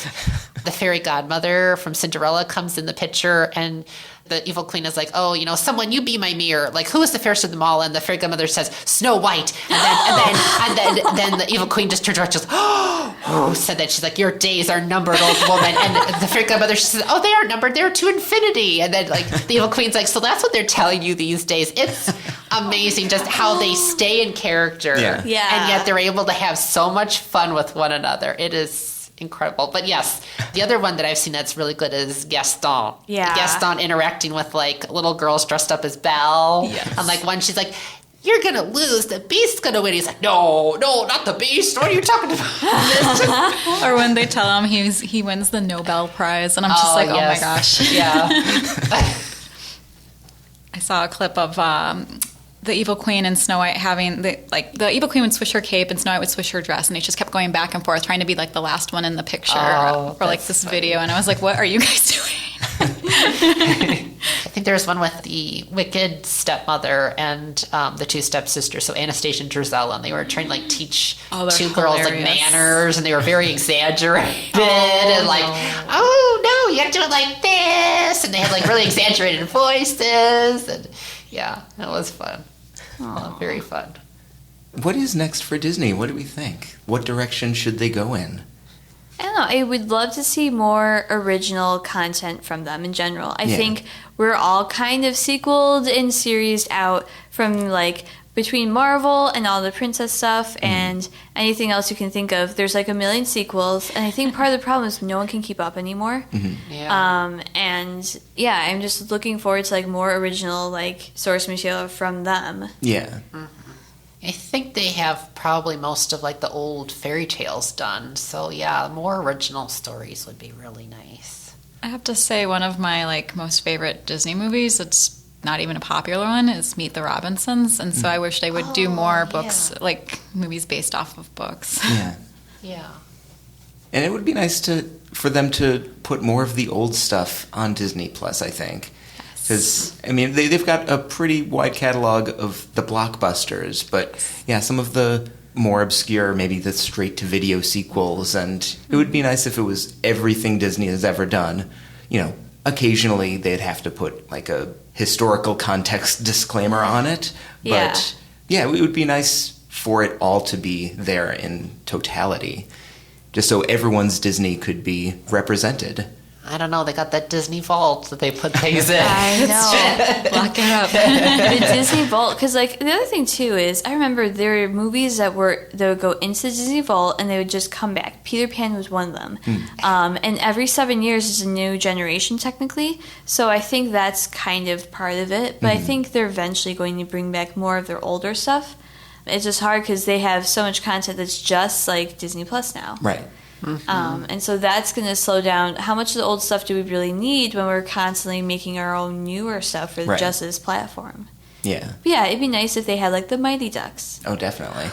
S4: the fairy godmother from Cinderella comes in the picture, and the evil queen is like, oh, you know, someone, you be my mirror. Like, who is the fairest of them all? And the fairy godmother says, Snow White. And then the evil queen just turns around and goes, oh, who said that? She's like, your days are numbered, old woman. And the fairy godmother, she says, oh, they are numbered. They're to infinity. And then, like, the evil queen's like, so that's what they're telling you these days. It's amazing just how they stay in character.
S1: Yeah.
S2: Yeah.
S4: And yet they're able to have so much fun with one another. It is incredible. But yes, the other one that I've seen that's really good is Gaston.
S2: Yeah.
S4: Gaston interacting with, like, little girls dressed up as Belle.
S3: Yes.
S4: And, like, one, she's like, you're going to lose. The Beast's going to win. He's like, no, not the Beast. What are you talking about?
S3: Or when they tell him he wins the Nobel Prize, and I'm just like, yes. Oh my gosh.
S4: Yeah.
S3: I saw a clip of the Evil Queen and Snow White having the Evil Queen would swish her cape and Snow White would swish her dress, and they just kept going back and forth trying to be like the last one in the picture for like this funny video. And I was like, what are you guys doing?
S4: I think there's one with the wicked stepmother and the two stepsisters, so Anastasia and Giselle, and they were trying to like teach two girls like manners, and they were very exaggerated and like, oh no, you have to do it like this, and they had like really exaggerated voices, and yeah, that was fun. Very fun.
S1: What is next for Disney? What do we think? What direction should they go in?
S2: I don't know. I would love to see more original content from them in general. I think we're all kind of sequeled and series out from like between Marvel and all the princess stuff and anything else you can think of. There's like a million sequels, and I think part of the problem is no one can keep up anymore.
S4: Yeah.
S2: And yeah, I'm just looking forward to like more original like source material from them.
S1: Yeah.
S4: I think they have probably most of like the old fairy tales done. So yeah, more original stories would be really nice.
S3: I have to say one of my like most favorite Disney movies, it's not even a popular one, is Meet the Robinsons, and so I wish they would do more books, like movies based off of books.
S1: Yeah.
S4: Yeah.
S1: And it would be nice for them to put more of the old stuff on Disney Plus, I think. Because, I mean, they've got a pretty wide catalog of the blockbusters, but yeah, some of the more obscure, maybe the straight-to-video sequels, and it would be nice if it was everything Disney has ever done. You know, occasionally they'd have to put like a historical context disclaimer on it, but yeah, it would be nice for it all to be there in totality, just so everyone's Disney could be represented.
S4: I don't know. They got that Disney vault that they put things in.
S2: I know.
S3: Lock it up.
S2: The Disney Vault. Because, like, the other thing, too, is I remember there were movies that would go into the Disney Vault and they would just come back. Peter Pan was one of them. And every 7 years is a new generation, technically. So I think that's kind of part of it. But I think they're eventually going to bring back more of their older stuff. It's just hard because they have so much content that's just like Disney Plus now.
S1: Right.
S2: And so that's going to slow down. How much of the old stuff do we really need when we're constantly making our own newer stuff for just this platform?
S1: Yeah.
S2: But yeah, it'd be nice if they had like the Mighty Ducks.
S1: Oh, definitely.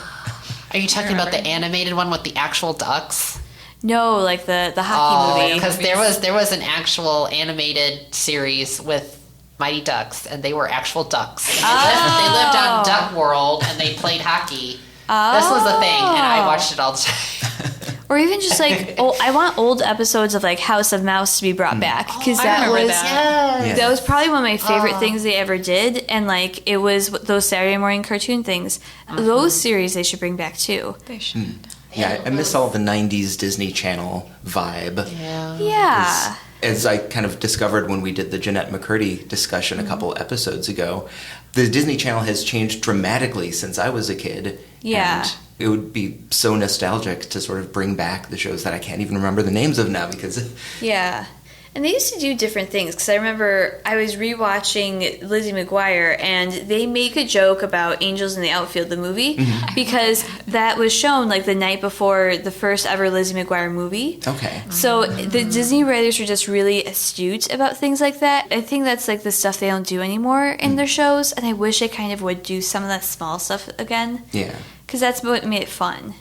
S4: Are you talking about the animated one with the actual ducks?
S2: No, like the hockey movie.
S4: Because there was an actual animated series with Mighty Ducks, and they were actual ducks. And they lived on Duck World, and they played hockey. This was the thing, and I watched it all the time.
S2: Or even just like, I want old episodes of like House of Mouse to be brought back, because that was probably one of my favorite things they ever did, and like it was those Saturday morning cartoon things. Those series they should bring back too.
S3: They should.
S1: Yeah, I miss all the 90s Disney Channel vibe.
S2: Yeah.
S1: As I kind of discovered when we did the Jeanette McCurdy discussion a couple episodes ago, the Disney Channel has changed dramatically since I was a kid.
S2: Yeah.
S1: And it would be so nostalgic to sort of bring back the shows that I can't even remember the names of now because...
S2: Yeah. And they used to do different things, because I remember I was rewatching Lizzie McGuire, and they make a joke about Angels in the Outfield, the movie, because that was shown like the night before the first ever Lizzie McGuire movie.
S1: Okay.
S2: So the Disney writers were just really astute about things like that. I think that's like the stuff they don't do anymore in their shows, and I wish they kind of would do some of that small stuff again.
S1: Yeah.
S2: Because that's what made it fun.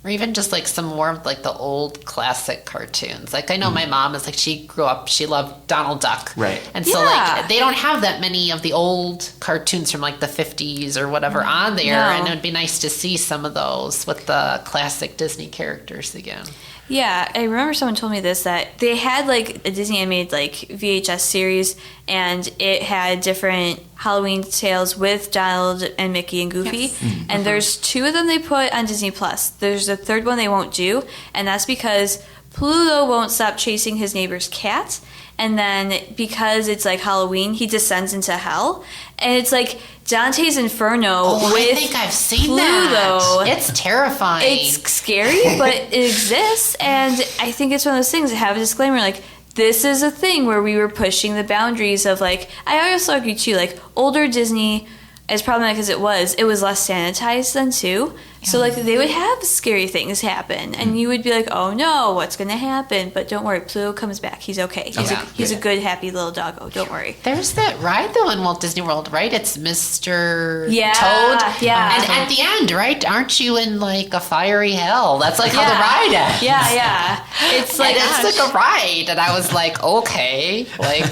S4: Or even just like some more of like the old classic cartoons. Like I know my mom is like, she grew up, she loved Donald Duck.
S1: Right.
S4: And so like they don't have that many of the old cartoons from like the 50s or whatever on there.
S2: No.
S4: And it would be nice to see some of those with the classic Disney characters again.
S2: Yeah, I remember someone told me this, that they had like a Disney animated like VHS series, and it had different Halloween tales with Donald and Mickey and Goofy. Yes. And there's 2 of them they put on Disney Plus. There's a 3rd one they won't do, and that's because Pluto won't stop chasing his neighbor's cat. And then because it's like Halloween, he descends into hell, and it's like Dante's Inferno with
S4: I think I've seen
S2: Pluto.
S4: That. It's terrifying.
S2: It's scary, but it exists, and I think it's one of those things that have a disclaimer like, this is a thing where we were pushing the boundaries of like, I also argue too, like older Disney as problematic as it was less sanitized then too. So like they would have scary things happen, and you would be like, "Oh no, what's going to happen?" But don't worry, Pluto comes back. He's okay. He's a good, happy little doggo. Don't worry.
S4: There's that ride though in Walt Disney World, right? It's Mr.
S2: Yeah,
S4: Toad.
S2: yeah.
S4: And at the end, right? Aren't you in like a fiery hell? That's like how the ride ends.
S2: Yeah. It's like
S4: it's like a ride, and I was like, okay, like.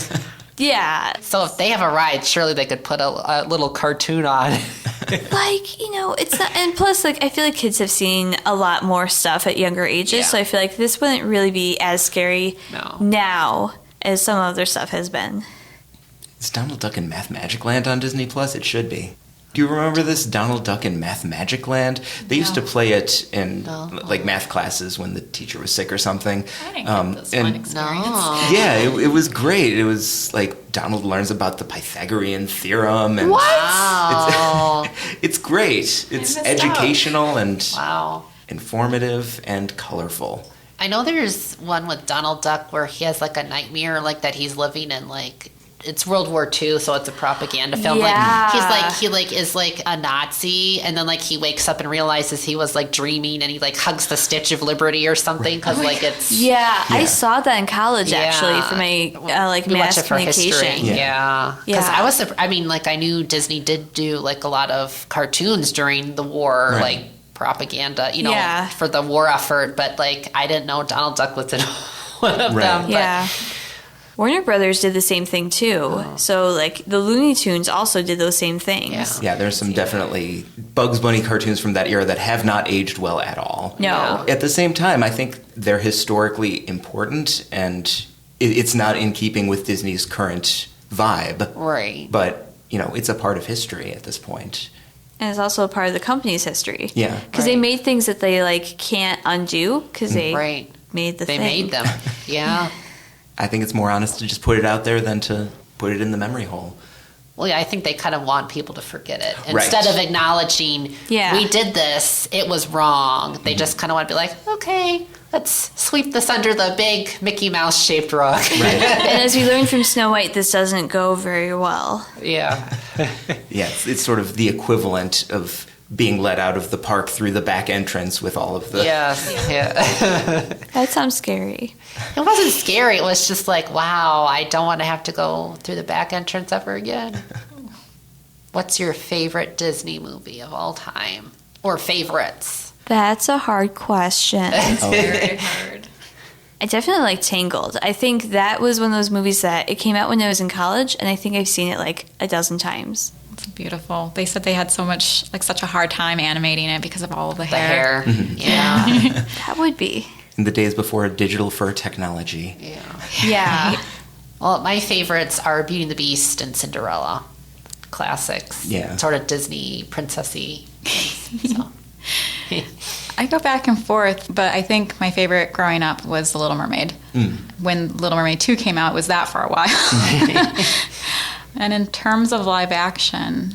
S2: Yeah.
S4: So if they have a ride, surely they could put a little cartoon on.
S2: Like, it's not, and plus, like, I feel like kids have seen a lot more stuff at younger ages, so I feel like this wouldn't really be as scary now as some other stuff has been.
S1: Is Donald Duck in Math Magic Land on Disney Plus? It should be. Do you remember this Donald Duck in Math Magic Land? They used to play it in like math classes when the teacher was sick or something.
S3: I didn't get this one experience.
S1: Yeah, it was great. It was like Donald learns about the Pythagorean theorem. And
S4: Wow.
S1: it's great. It's educational and informative and colorful.
S4: I know there's one with Donald Duck where he has like a nightmare like that he's living in like it's World War II, so it's a propaganda film.
S2: Yeah.
S4: He is like a Nazi, and then like he wakes up and realizes he was like dreaming, and he like hugs the Statue of Liberty or something because like it's
S2: I saw that in college actually for my like
S4: we
S2: mass
S4: watch it for
S2: communication.
S4: history. Because I knew Disney did do like a lot of cartoons during the war, like propaganda, for the war effort, but like I didn't know Donald Duck was in one of them.
S2: Yeah. Warner Brothers did the same thing too. So like the Looney Tunes also did those same things.
S1: Yeah, there's some definitely Bugs Bunny cartoons from that era that have not aged well at all.
S2: No.
S1: At the same time, I think they're historically important, and it's not in keeping with Disney's current vibe.
S4: Right.
S1: But, it's a part of history at this point.
S2: And it's also a part of the company's history.
S1: Yeah.
S2: Because they made things that they like can't undo because they made the thing.
S4: They made them. Yeah.
S1: I think it's more honest to just put it out there than to put it in the memory hole.
S4: Well, yeah, I think they kind of want people to forget it. Instead of acknowledging, we did this, it was wrong. They just kind of want to be like, okay, let's sweep this under the big Mickey Mouse shaped rug.
S1: Right.
S2: And as we learned from Snow White, this doesn't go very well.
S4: Yeah.
S1: Yeah, it's sort of the equivalent of being let out of the park through the back entrance with all of the...
S4: Yeah.
S2: That sounds scary.
S4: It wasn't scary. It was just like, wow, I don't want to have to go through the back entrance ever again. What's your favorite Disney movie of all time? Or favorites?
S2: That's a hard question.
S3: Very hard.
S2: I definitely like Tangled. I think that was one of those movies that it came out when I was in college, and I think I've seen it like a dozen times.
S3: It's beautiful. They said they had such a hard time animating it because of all of the
S4: hair.
S1: Mm-hmm.
S4: Yeah.
S2: That would be.
S1: In the days before digital fur technology.
S2: Yeah.
S4: Well, my favorites are Beauty and the Beast and Cinderella. Classics.
S1: Yeah.
S4: Sort of Disney princessy. So.
S3: I go back and forth, but I think my favorite growing up was The Little Mermaid. When Little Mermaid 2 came out, it was that for a while. And in terms of live action,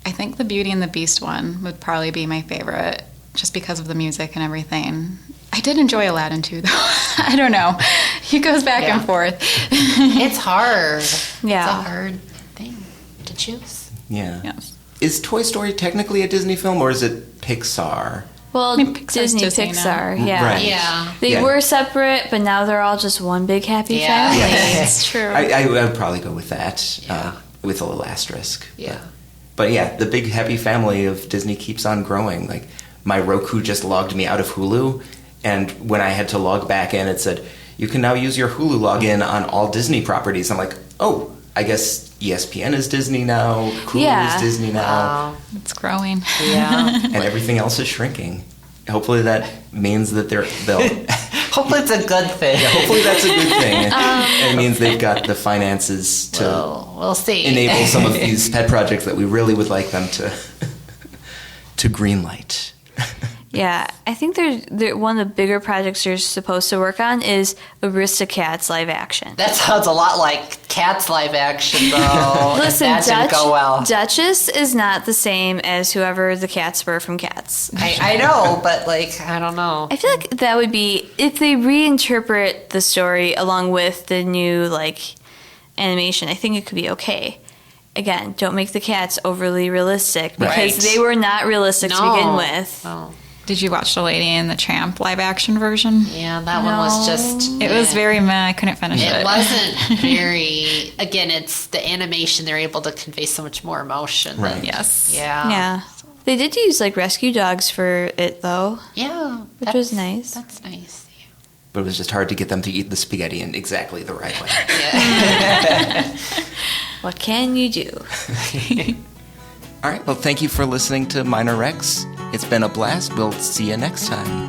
S3: I think the Beauty and the Beast one would probably be my favorite, just because of the music and everything. I did enjoy Aladdin too, though. I don't know. He goes back and forth.
S4: It's hard.
S2: Yeah.
S4: It's a hard thing to choose.
S1: Yeah.
S3: Yes.
S1: Is Toy Story technically a Disney film, or is it Pixar?
S2: Well,
S3: Pixar's
S2: Disney,
S3: Disney
S2: Pixar,
S3: now.
S2: yeah.
S1: Right.
S4: Yeah.
S2: They were separate, but now they're all just one big happy family.
S3: It's true.
S1: I would probably go with that, with a little asterisk.
S4: Yeah.
S1: But yeah, the big happy family of Disney keeps on growing. Like, my Roku just logged me out of Hulu, and when I had to log back in, it said, you can now use your Hulu login on all Disney properties. I'm like, oh, I guess ESPN is Disney now, Hulu is Disney now.
S4: Wow.
S3: It's growing.
S4: Yeah.
S1: And everything else is shrinking. Hopefully that means that they'll...
S4: Hopefully it's a good thing.
S1: Yeah, hopefully that's a good thing. It means they've got the finances to
S4: we'll see.
S1: enable some of these pet projects that we really would like them to greenlight.
S2: Yeah, I think they're one of the bigger projects they're supposed to work on is Aristocats live action.
S4: That sounds a lot like Cats live action, though.
S2: Listen,
S4: that didn't go well.
S2: Duchess is not the same as whoever the cats were from Cats.
S4: I know, but like, I don't know.
S2: I feel like that would be, if they reinterpret the story along with the new like animation, I think it could be okay. again, don't make the cats overly realistic because
S4: Right.
S2: they were not realistic to begin with.
S4: Oh.
S3: Did you watch the Lady and the Tramp live action version?
S4: Yeah, that one was just.
S3: It was very meh. I couldn't finish it.
S4: It wasn't very. Again, it's the animation. They're able to convey so much more emotion.
S1: Right.
S3: Yes.
S4: Yeah.
S2: Yeah. They did use like rescue dogs for it though,
S4: Yeah.
S2: which was nice.
S4: That's nice.
S1: But it was just hard to get them to eat the spaghetti in exactly the right way.
S4: Yeah.
S2: What can you do?
S1: All right, well, thank you for listening to Minor Rex. It's been a blast. We'll see you next time.